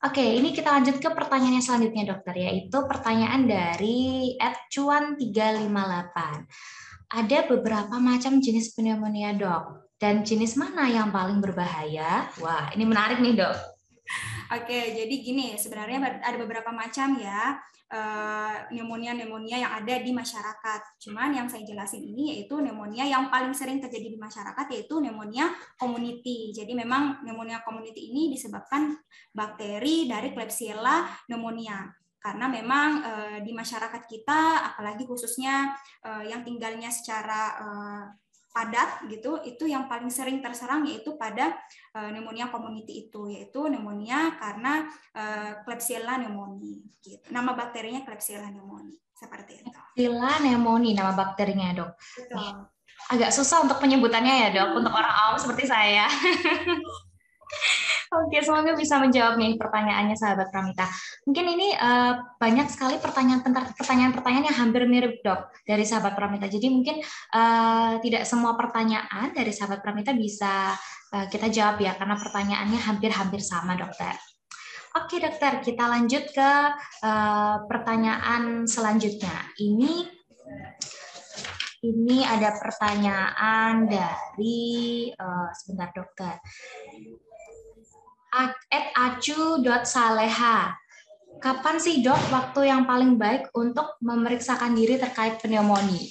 Oke, ini kita lanjut ke pertanyaan yang selanjutnya dokter, yaitu pertanyaan dari @cuan358. Ada beberapa macam jenis pneumonia, dok. Dan jenis mana yang paling berbahaya? Wah, ini menarik nih, dok. Oke, jadi gini, sebenarnya ada beberapa macam ya pneumonia yang ada di masyarakat. Cuman yang saya jelasin ini yaitu pneumonia yang paling sering terjadi di masyarakat yaitu pneumonia community. Jadi memang pneumonia community ini disebabkan bakteri dari Klebsiella pneumonia. Karena memang di masyarakat kita, apalagi khususnya yang tinggalnya secara padat gitu, itu yang paling sering terserang yaitu pada pneumonia community itu, yaitu pneumonia karena Klebsiella pneumoniae. Gitu. Nama bakterinya Klebsiella pneumoniae, seperti itu. Klebsiella pneumoniae nama bakterinya, dok. Betul. Agak susah untuk penyebutannya ya, dok, untuk orang awam seperti saya. Oke, semoga bisa menjawab nih pertanyaannya sahabat Pramita. Mungkin ini banyak sekali pertanyaan-pertanyaan yang hampir mirip dok dari sahabat Pramita. Jadi mungkin tidak semua pertanyaan dari sahabat Pramita bisa kita jawab ya, karena pertanyaannya hampir-hampir sama dokter. Oke dokter, kita lanjut ke pertanyaan selanjutnya. Ini Ini ada pertanyaan dari sebentar dokter. @acu.saleha. Kapan sih dok waktu yang paling baik untuk memeriksakan diri terkait pneumonia?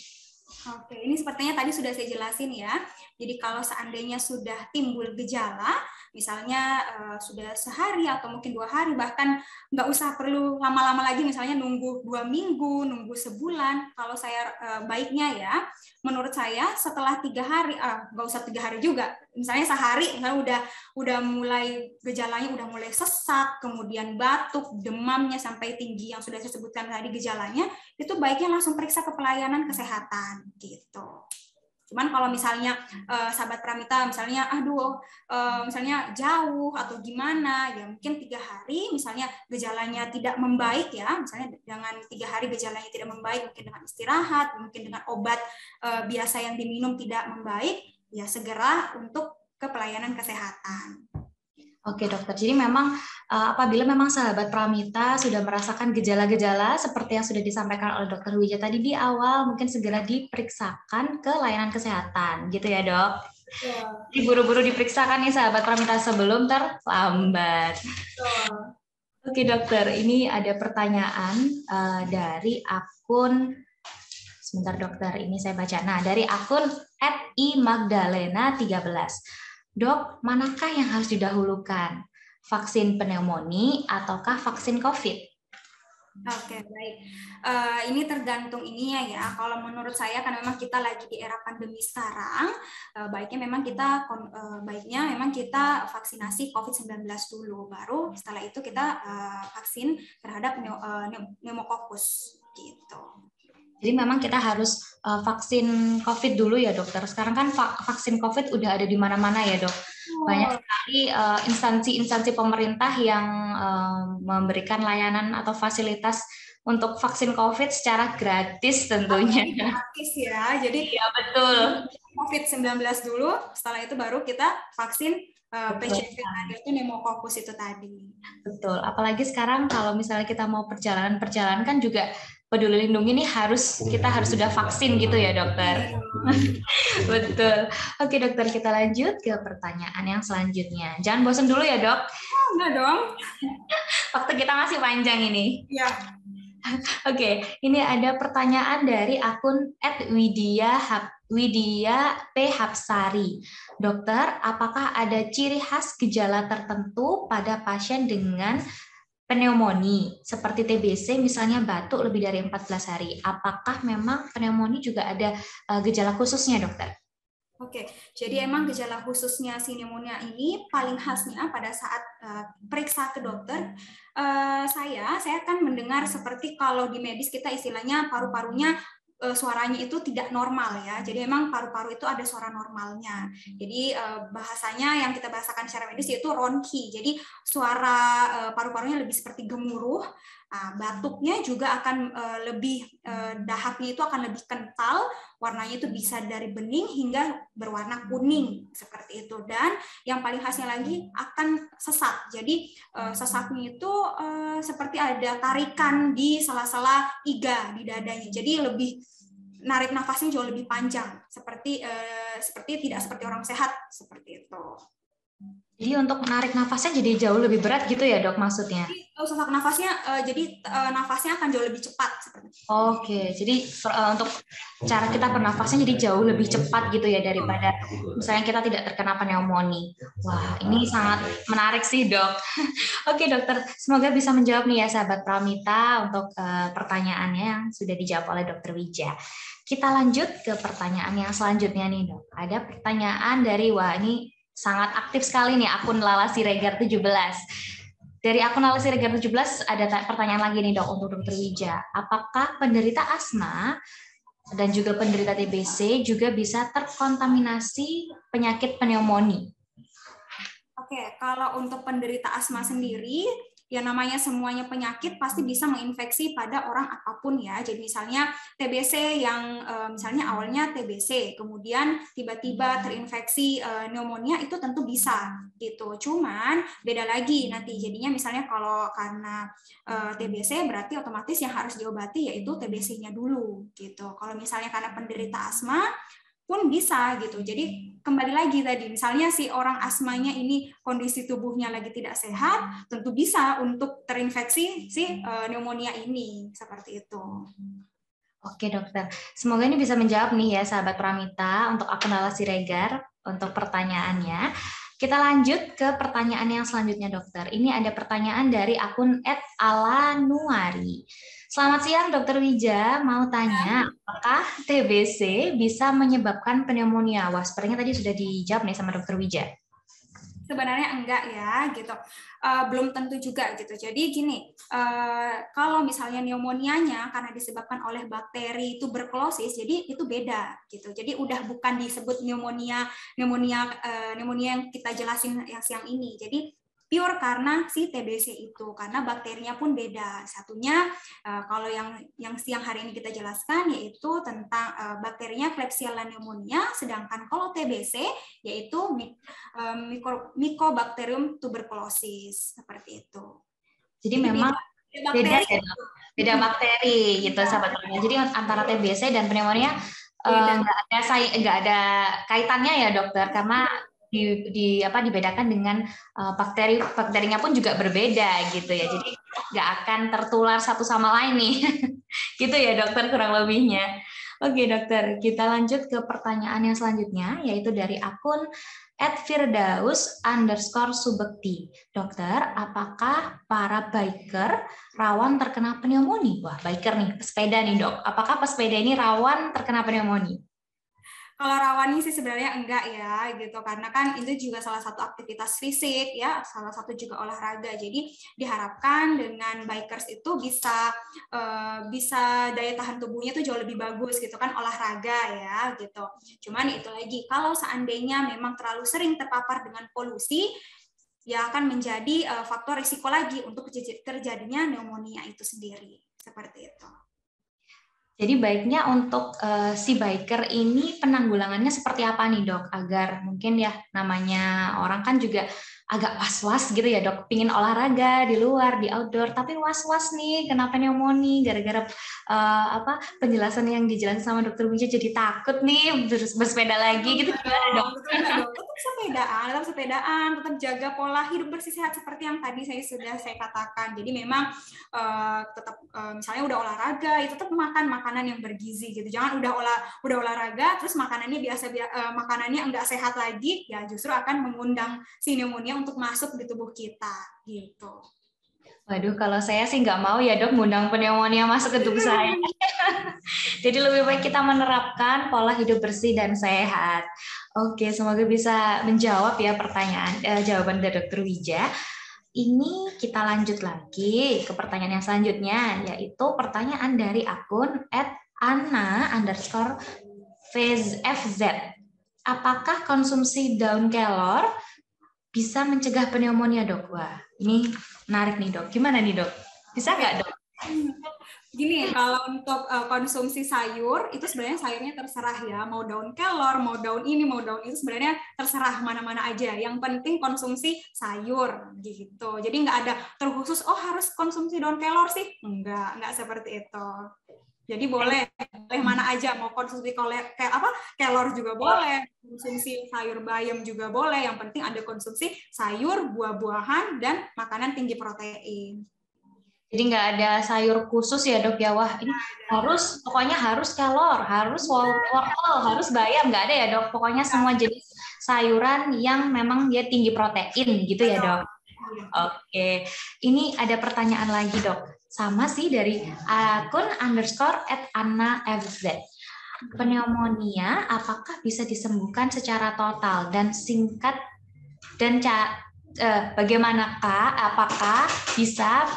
Oke, ini sepertinya tadi sudah saya jelasin ya. Jadi kalau seandainya sudah timbul gejala, misalnya sudah sehari atau mungkin 2 hari, bahkan nggak usah perlu lama-lama lagi, misalnya nunggu 2 minggu, nunggu sebulan. Kalau saya baiknya ya, menurut saya setelah 3 hari, nggak usah 3 hari juga. Misalnya sehari, misalnya udah mulai gejalanya udah mulai sesak, kemudian batuk, demamnya sampai tinggi yang sudah saya sebutkan tadi gejalanya, itu baiknya langsung periksa ke pelayanan kesehatan gitu. Cuman kalau misalnya sahabat Pramita misalnya misalnya jauh atau gimana ya, mungkin 3 hari misalnya gejalanya tidak membaik ya, misalnya dengan 3 hari gejalanya tidak membaik, mungkin dengan istirahat, mungkin dengan obat biasa yang diminum tidak membaik, ya segera untuk ke pelayanan kesehatan. Oke dokter, jadi memang apabila memang sahabat Pramita sudah merasakan gejala-gejala seperti yang sudah disampaikan oleh dokter Wija tadi di awal, mungkin segera diperiksakan ke layanan kesehatan, gitu ya dok? Jadi buru-buru diperiksakan nih sahabat Pramita sebelum terlambat. Oke dokter, ini ada pertanyaan dari akun, sebentar dokter, ini saya baca. Nah, dari akun @imagdalena13. Dok, manakah yang harus didahulukan? Vaksin pneumonia ataukah vaksin COVID? Oke, baik. Ini tergantung ininya ya. Kalau menurut saya kan memang kita lagi di era pandemi sekarang, baiknya memang kita vaksinasi COVID-19 dulu, baru setelah itu kita vaksin terhadap pneumokokus gitu. Jadi memang kita harus vaksin COVID dulu ya dokter. Sekarang kan vaksin COVID udah ada di mana-mana ya dok. Banyak sekali instansi-instansi pemerintah yang memberikan layanan atau fasilitas untuk vaksin COVID secara gratis tentunya. Gratis ya. Jadi ya betul. COVID-19 dulu, setelah itu baru kita vaksin PCV tadi itu pneumokokus itu tadi. Betul. Apalagi sekarang kalau misalnya kita mau perjalanan kan juga Peduli Lindungi ini kita harus sudah vaksin gitu ya dokter. Betul. Oke dokter, kita lanjut ke pertanyaan yang selanjutnya. Jangan bosan dulu ya dok. Enggak dong. Waktu kita masih panjang ini. Ya. Oke, ini ada pertanyaan dari akun @Widya P. Hapsari. Dokter, apakah ada ciri khas gejala tertentu pada pasien dengan pneumonia seperti TBC, misalnya batuk lebih dari 14 hari? Apakah memang pneumonia juga ada gejala khususnya, dokter? Oke, jadi emang gejala khususnya si pneumonia ini paling khasnya pada saat periksa ke dokter, saya kan mendengar seperti kalau di medis kita istilahnya paru-parunya suaranya itu tidak normal ya. Jadi memang paru-paru itu ada suara normalnya. Jadi bahasanya yang kita bahasakan secara medis yaitu ronki. Jadi suara paru-parunya lebih seperti gemuruh. Batuknya juga akan lebih dahaknya itu akan lebih kental, warnanya itu bisa dari bening hingga berwarna kuning seperti itu. Dan yang paling khasnya lagi akan sesak. Jadi sesaknya itu seperti ada tarikan di sela-sela iga di dadanya. Jadi lebih narik nafasnya jauh lebih panjang, seperti tidak seperti orang sehat seperti itu. Jadi untuk menarik nafasnya jadi jauh lebih berat gitu ya dok maksudnya? Sesak nafasnya nafasnya akan jauh lebih cepat. Oke, jadi untuk cara kita bernafasnya jadi jauh lebih cepat gitu ya daripada misalnya kita tidak terkena pneumonia. Wah, ini sangat menarik sih dok. Oke dokter, semoga bisa menjawab nih ya sahabat Pramita untuk pertanyaannya yang sudah dijawab oleh dokter Wija. Kita lanjut ke pertanyaan yang selanjutnya nih dok. Ada pertanyaan dari, ini sangat aktif sekali nih akun Lala Siregar 17. Dari akun Lala Siregar 17 ada pertanyaan lagi nih dok untuk dokter Wija. Apakah penderita asma dan juga penderita TBC juga bisa terkontaminasi penyakit pneumonia? Oke, kalau untuk penderita asma sendiri ya namanya semuanya penyakit pasti bisa menginfeksi pada orang apapun ya. Jadi misalnya TBC yang misalnya awalnya TBC, kemudian tiba-tiba terinfeksi pneumonia, itu tentu bisa gitu. Cuman beda lagi nanti jadinya, misalnya kalau karena TBC berarti otomatis yang harus diobati yaitu TBC-nya dulu gitu. Kalau misalnya karena penderita asma pun bisa gitu. Jadi kembali lagi tadi, misalnya si orang asmanya ini kondisi tubuhnya lagi tidak sehat, tentu bisa untuk terinfeksi si pneumonia ini, seperti itu. Oke dokter, semoga ini bisa menjawab nih ya sahabat Pramita untuk akun Lala Siregar untuk pertanyaannya. Kita lanjut ke pertanyaan yang selanjutnya dokter. Ini ada pertanyaan dari akun @alanuari. Selamat siang Dokter Wija, mau tanya apakah TBC bisa menyebabkan pneumonia? Wah, sepertinya tadi sudah dijawab nih sama Dokter Wija. Sebenarnya enggak ya gitu, belum tentu juga gitu. Jadi gini, kalau misalnya pneumonianya karena disebabkan oleh bakteri tuberkulosis, jadi itu beda gitu. Jadi udah bukan disebut pneumonia yang kita jelasin yang siang ini. Jadi pure karena si TBC itu, karena bakterinya pun beda. Satunya kalau yang siang hari ini kita jelaskan yaitu tentang bakterinya Klebsiella pneumonia, sedangkan kalau TBC yaitu Mycobacterium tuberculosis, seperti itu. Jadi memang beda bakteri gitu sahabat pramita. Jadi antara TBC dan pneumonia nggak ada kaitannya ya dokter, karena dibedakan dengan bakterinya pun juga berbeda gitu ya. Jadi nggak akan tertular satu sama lain nih. Gitu ya dokter kurang lebihnya. Oke dokter, kita lanjut ke pertanyaan yang selanjutnya, yaitu dari akun @firdaus_subekti. Dokter, apakah para biker rawan terkena pneumonia? Wah, biker nih, pesepeda nih dok. Apakah pesepeda ini rawan terkena pneumonia? Kalau rawannya sih sebenarnya enggak ya gitu, karena kan itu juga salah satu aktivitas fisik ya, salah satu juga olahraga. Jadi diharapkan dengan bikers itu bisa daya tahan tubuhnya tuh jauh lebih bagus gitu kan, olahraga ya gitu. Cuman itu lagi, kalau seandainya memang terlalu sering terpapar dengan polusi, ya akan menjadi faktor risiko lagi untuk terjadinya pneumonia itu sendiri, seperti itu. Jadi baiknya untuk si biker ini penanggulangannya seperti apa nih dok? Agar mungkin ya namanya orang kan juga agak was-was gitu ya dok, pingin olahraga di luar, di outdoor, tapi was-was nih kenapa pneumonia gara-gara penjelasan yang dijelasin sama dokter Wija, jadi takut nih bersepeda lagi gitu, gimana dok? Tetap sepedaan, tetap jaga pola hidup bersih sehat seperti yang tadi saya katakan. Jadi memang tetap misalnya udah olahraga itu tetap makan makanan yang bergizi gitu. Jangan udah olahraga terus makanannya makanannya enggak sehat lagi, ya justru akan mengundang si pneumonia untuk masuk di tubuh kita gitu. Waduh, kalau saya sih nggak mau ya dok ngundang pneumonia masuk ke tubuh saya. Jadi lebih baik kita menerapkan pola hidup bersih dan sehat. Oke, semoga bisa menjawab ya jawaban dari Dokter Wija. Ini kita lanjut lagi ke pertanyaan yang selanjutnya, yaitu pertanyaan dari akun @anna_FZ. Apakah konsumsi daun kelor bisa mencegah pneumonia dok? Wah, ini menarik nih dok. Gimana nih dok? Bisa nggak dok? Gini, kalau untuk konsumsi sayur, itu sebenarnya sayurnya terserah ya. Mau daun kelor, mau daun ini, mau daun itu, sebenarnya terserah mana-mana aja. Yang penting konsumsi sayur gitu. Jadi nggak ada terkhusus, oh harus konsumsi daun kelor sih. Nggak seperti itu. Jadi boleh mana aja, mau konsumsi kelor juga boleh, konsumsi sayur bayam juga boleh. Yang penting ada konsumsi sayur, buah-buahan, dan makanan tinggi protein. Jadi nggak ada sayur khusus ya dok ya, wah ini pokoknya harus kelor, harus wortel, harus bayam, nggak ada ya dok, pokoknya semua jenis sayuran yang memang dia tinggi protein gitu ya dok. Oke, ini ada pertanyaan lagi dok, sama sih dari akun _@anna_fz. Pneumonia apakah bisa disembuhkan secara total dan singkat dan bagaimanakah apakah bisa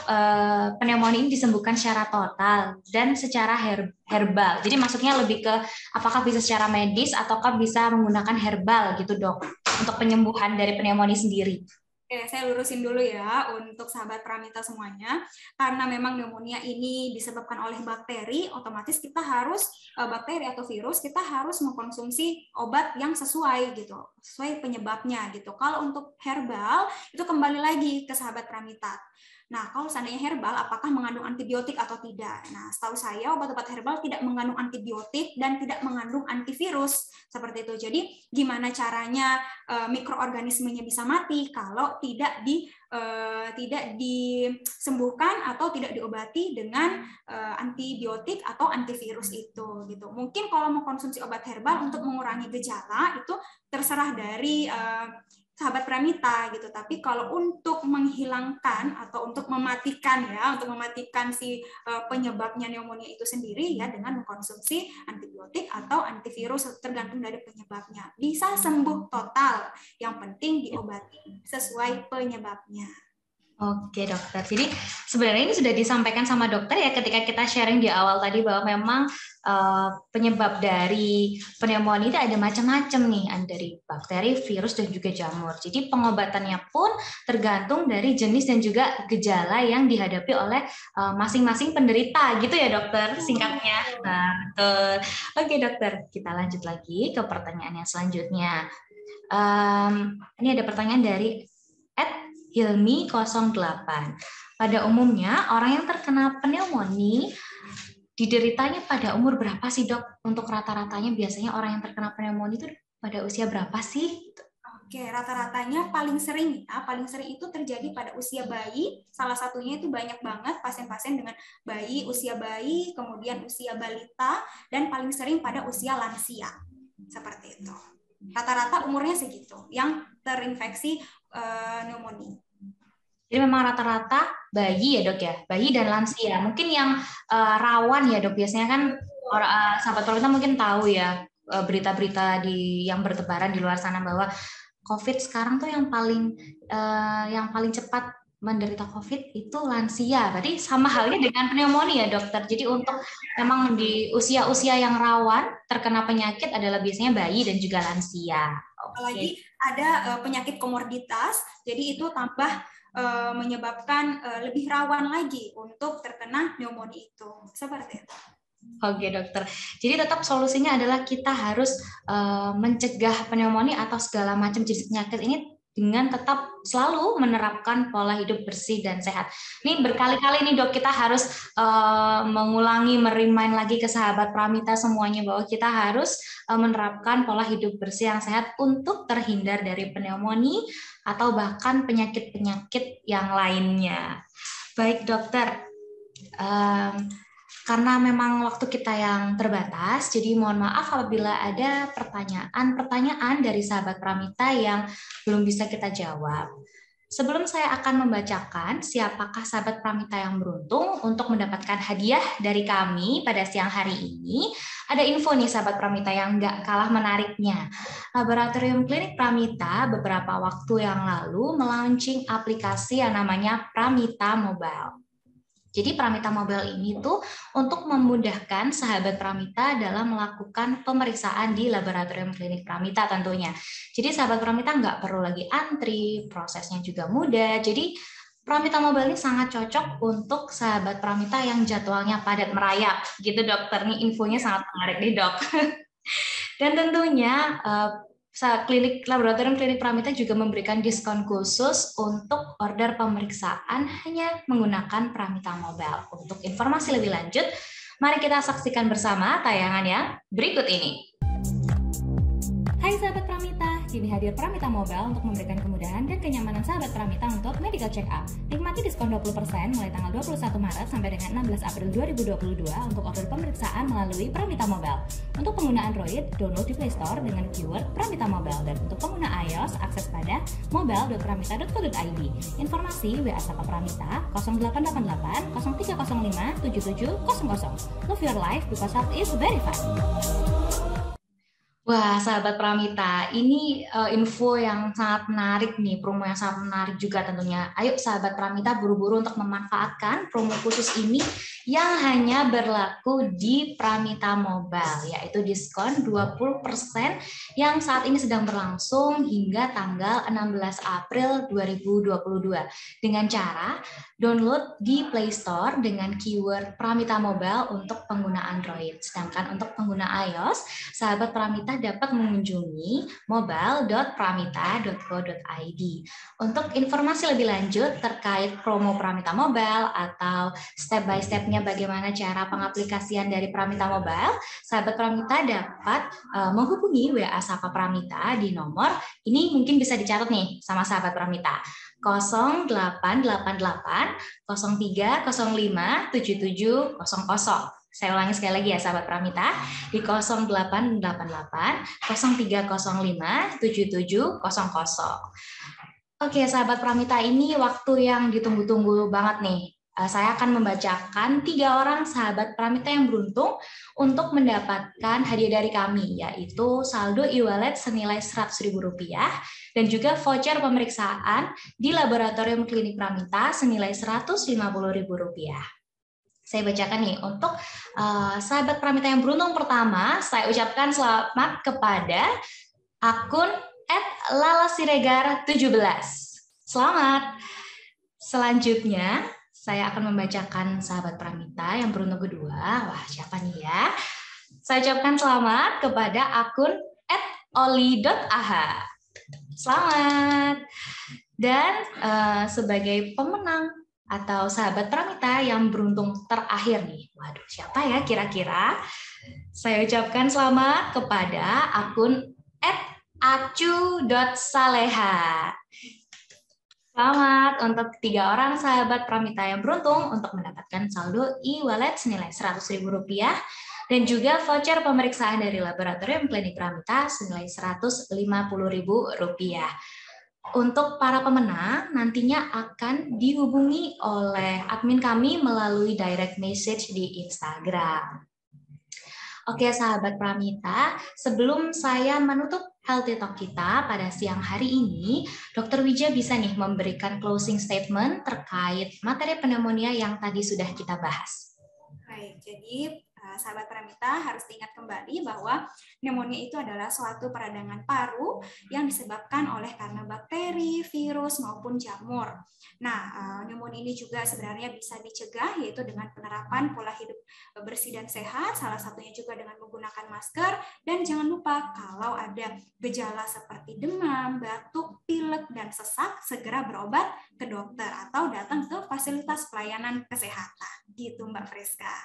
pneumonia ini disembuhkan secara total dan secara herbal? Jadi maksudnya lebih ke apakah bisa secara medis ataukah bisa menggunakan herbal gitu dok untuk penyembuhan dari pneumonia sendiri? Oke, saya lurusin dulu ya untuk sahabat Pramita semuanya. Karena memang pneumonia ini disebabkan oleh bakteri, otomatis kita harus bakteri atau virus kita harus mengkonsumsi obat yang sesuai gitu, sesuai penyebabnya gitu. Kalau untuk herbal itu kembali lagi ke sahabat Pramita. Nah, kalau seandainya herbal, apakah mengandung antibiotik atau tidak? Nah, setahu saya obat-obat herbal tidak mengandung antibiotik dan tidak mengandung antivirus seperti itu. Jadi, gimana caranya mikroorganismenya bisa mati kalau tidak disembuhkan atau tidak diobati dengan antibiotik atau antivirus itu gitu. Mungkin kalau mau konsumsi obat herbal untuk mengurangi gejala itu terserah dari sahabat Pramita gitu. Tapi kalau untuk menghilangkan atau untuk mematikan si penyebabnya pneumonia itu sendiri ya dengan mengkonsumsi antibiotik atau antivirus tergantung dari penyebabnya. Bisa sembuh total, yang penting diobati sesuai penyebabnya. Oke dokter, jadi sebenarnya ini sudah disampaikan sama dokter ya ketika kita sharing di awal tadi bahwa memang penyebab dari pneumonia itu ada macam-macam nih, ada dari bakteri, virus, dan juga jamur. Jadi pengobatannya pun tergantung dari jenis dan juga gejala yang dihadapi oleh masing-masing penderita gitu ya dokter singkatnya. Nah, betul. Oke dokter, kita lanjut lagi ke pertanyaan yang selanjutnya. Ini ada pertanyaan dari Hilmi 08. Pada umumnya, orang yang terkena pneumonia dideritanya pada umur berapa sih dok? Untuk rata-ratanya biasanya orang yang terkena pneumonia itu pada usia berapa sih? Oke, rata-ratanya paling sering itu terjadi pada usia bayi. Salah satunya itu banyak banget pasien-pasien dengan bayi, usia bayi, kemudian usia balita, dan paling sering pada usia lansia. Seperti itu. Rata-rata umurnya segitu yang terinfeksi pneumonia. Jadi memang rata-rata bayi ya dok ya, bayi dan lansia. Mungkin yang rawan ya dok, biasanya kan sahabat Pramita mungkin tahu ya berita-berita yang bertebaran di luar sana bahwa COVID sekarang tuh yang paling cepat menderita COVID itu lansia. Berarti sama halnya dengan pneumonia ya dokter. Jadi untuk memang di usia-usia yang rawan terkena penyakit adalah biasanya bayi dan juga lansia. Apalagi ada penyakit komorbiditas, jadi itu tambah menyebabkan lebih rawan lagi untuk terkena pneumonia itu. Seperti itu. Oke dokter, jadi tetap solusinya adalah kita harus mencegah pneumonia atau segala macam jenis penyakit ini dengan tetap selalu menerapkan pola hidup bersih dan sehat. Ini berkali-kali nih dok, kita harus mengulangi, merimain lagi ke sahabat Pramita semuanya bahwa kita harus menerapkan pola hidup bersih yang sehat untuk terhindar dari pneumonia atau bahkan penyakit-penyakit yang lainnya. Baik dokter, karena memang waktu kita yang terbatas, jadi mohon maaf apabila ada pertanyaan dari sahabat Pramita yang belum bisa kita jawab. Sebelum saya akan membacakan siapakah sahabat Pramita yang beruntung untuk mendapatkan hadiah dari kami pada siang hari ini, ada info nih sahabat Pramita yang nggak kalah menariknya. Laboratorium Klinik Pramita beberapa waktu yang lalu melaunching aplikasi yang namanya Pramita Mobile. Jadi Pramita Mobile ini tuh untuk memudahkan sahabat Pramita dalam melakukan pemeriksaan di Laboratorium Klinik Pramita tentunya. Jadi sahabat Pramita nggak perlu lagi antri, prosesnya juga mudah. Jadi Pramita Mobile ini sangat cocok untuk sahabat Pramita yang jadwalnya padat merayap. Gitu dokter, nih infonya sangat menarik nih dok. Dan tentunya Laboratorium Klinik Pramita juga memberikan diskon khusus untuk order pemeriksaan hanya menggunakan Pramita Mobile. Untuk informasi lebih lanjut, mari kita saksikan bersama tayangan yang berikut ini. Hai sahabat Pramita, kini hadir Pramita Mobile untuk memberikan kemudahan dan kenyamanan sahabat Pramita untuk medical check up. Nikmati diskon 20% mulai tanggal 21 Maret sampai dengan 16 April 2022 untuk order pemeriksaan melalui Pramita Mobile. Untuk pengguna Android, download di Play Store dengan keyword Pramita Mobile, dan untuk pengguna iOS, akses pada mobile.pramita.co.id. Informasi WA Sapa Pramita 0888 0305 7700. Love your life because health is very fun. Wah, Wah, sahabat Pramita, ini info yang sangat menarik nih, promo yang sangat menarik juga tentunya. Ayo sahabat Pramita buru-buru untuk memanfaatkan promo khusus ini yang hanya berlaku di Pramita Mobile, yaitu diskon 20% yang saat ini sedang berlangsung hingga tanggal 16 April 2022 dengan cara download di Play Store dengan keyword Pramita Mobile untuk pengguna Android. Sedangkan untuk pengguna iOS, sahabat Pramita dapat mengunjungi mobile.pramita.co.id. Untuk informasi lebih lanjut terkait promo Pramita Mobile atau step by step-nya bagaimana cara pengaplikasian dari Pramita Mobile, sahabat Pramita dapat menghubungi WA Sapa Pramita di nomor, ini mungkin bisa dicatat nih sama sahabat Pramita, 0888 0305 7700. Saya ulangi sekali lagi ya sahabat Pramita, di 0888 0305 7700. Oke sahabat Pramita, ini waktu yang ditunggu-tunggu banget nih. Saya akan membacakan 3 orang sahabat Pramita yang beruntung untuk mendapatkan hadiah dari kami, yaitu saldo e-wallet senilai Rp100.000 dan juga voucher pemeriksaan di Laboratorium Klinik Pramita senilai Rp150.000. Saya bacakan nih, untuk sahabat Pramita yang beruntung pertama, saya ucapkan selamat kepada akun @lalasiregar17. Selamat. Selanjutnya, saya akan membacakan sahabat Pramita yang beruntung kedua. Wah, siapa nih ya? Saya ucapkan selamat kepada akun @oli.ah. Selamat. Dan sebagai pemenang atau sahabat Pramita yang beruntung terakhir nih. Waduh, siapa ya kira-kira? Saya ucapkan selamat kepada akun @acu.saleha. Selamat untuk 3 orang sahabat Pramita yang beruntung untuk mendapatkan saldo e-wallet senilai Rp100.000 dan juga voucher pemeriksaan dari Laboratorium Klinik Pramita senilai Rp150.000. Untuk para pemenang, nantinya akan dihubungi oleh admin kami melalui direct message di Instagram. Oke, sahabat Pramita, sebelum saya menutup Healthy Talk kita pada siang hari ini, Dr. Wija bisa nih memberikan closing statement terkait materi pneumonia yang tadi sudah kita bahas. Baik, jadi sahabat Pramita harus diingat kembali bahwa pneumonia itu adalah suatu peradangan paru yang disebabkan oleh karena bakteri, virus, maupun jamur. Nah, pneumonia ini juga sebenarnya bisa dicegah, yaitu dengan penerapan pola hidup bersih dan sehat, salah satunya juga dengan menggunakan masker, dan jangan lupa kalau ada gejala seperti demam, batuk, pilek, dan sesak, segera berobat ke dokter atau datang ke fasilitas pelayanan kesehatan. Gitu Mbak Friska.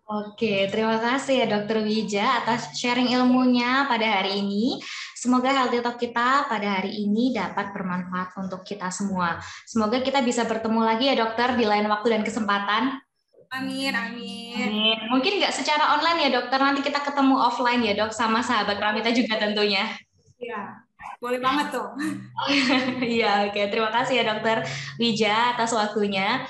Oke, terima kasih ya Dr. Wija atas sharing ilmunya pada hari ini. Semoga Healthy Talk kita pada hari ini dapat bermanfaat untuk kita semua. Semoga kita bisa bertemu lagi ya dokter di lain waktu dan kesempatan. Amin, amin. Mungkin nggak secara online ya dokter, nanti kita ketemu offline ya dok, sama sahabat Pramita juga tentunya. Iya, boleh banget tuh. Iya, oke. Terima kasih ya dokter Wija atas waktunya.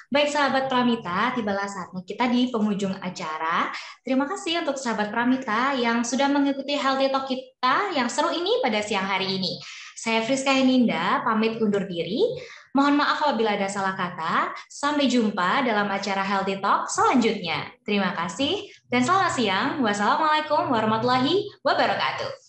Baik sahabat Pramita, tibalah saatnya kita di penghujung acara. Terima kasih untuk sahabat Pramita yang sudah mengikuti Healthy Talk kita yang seru ini pada siang hari ini. Saya Friska Heninda, pamit undur diri. Mohon maaf apabila ada salah kata. Sampai jumpa dalam acara Healthy Talk selanjutnya. Terima kasih dan selamat siang. Wassalamualaikum warahmatullahi wabarakatuh.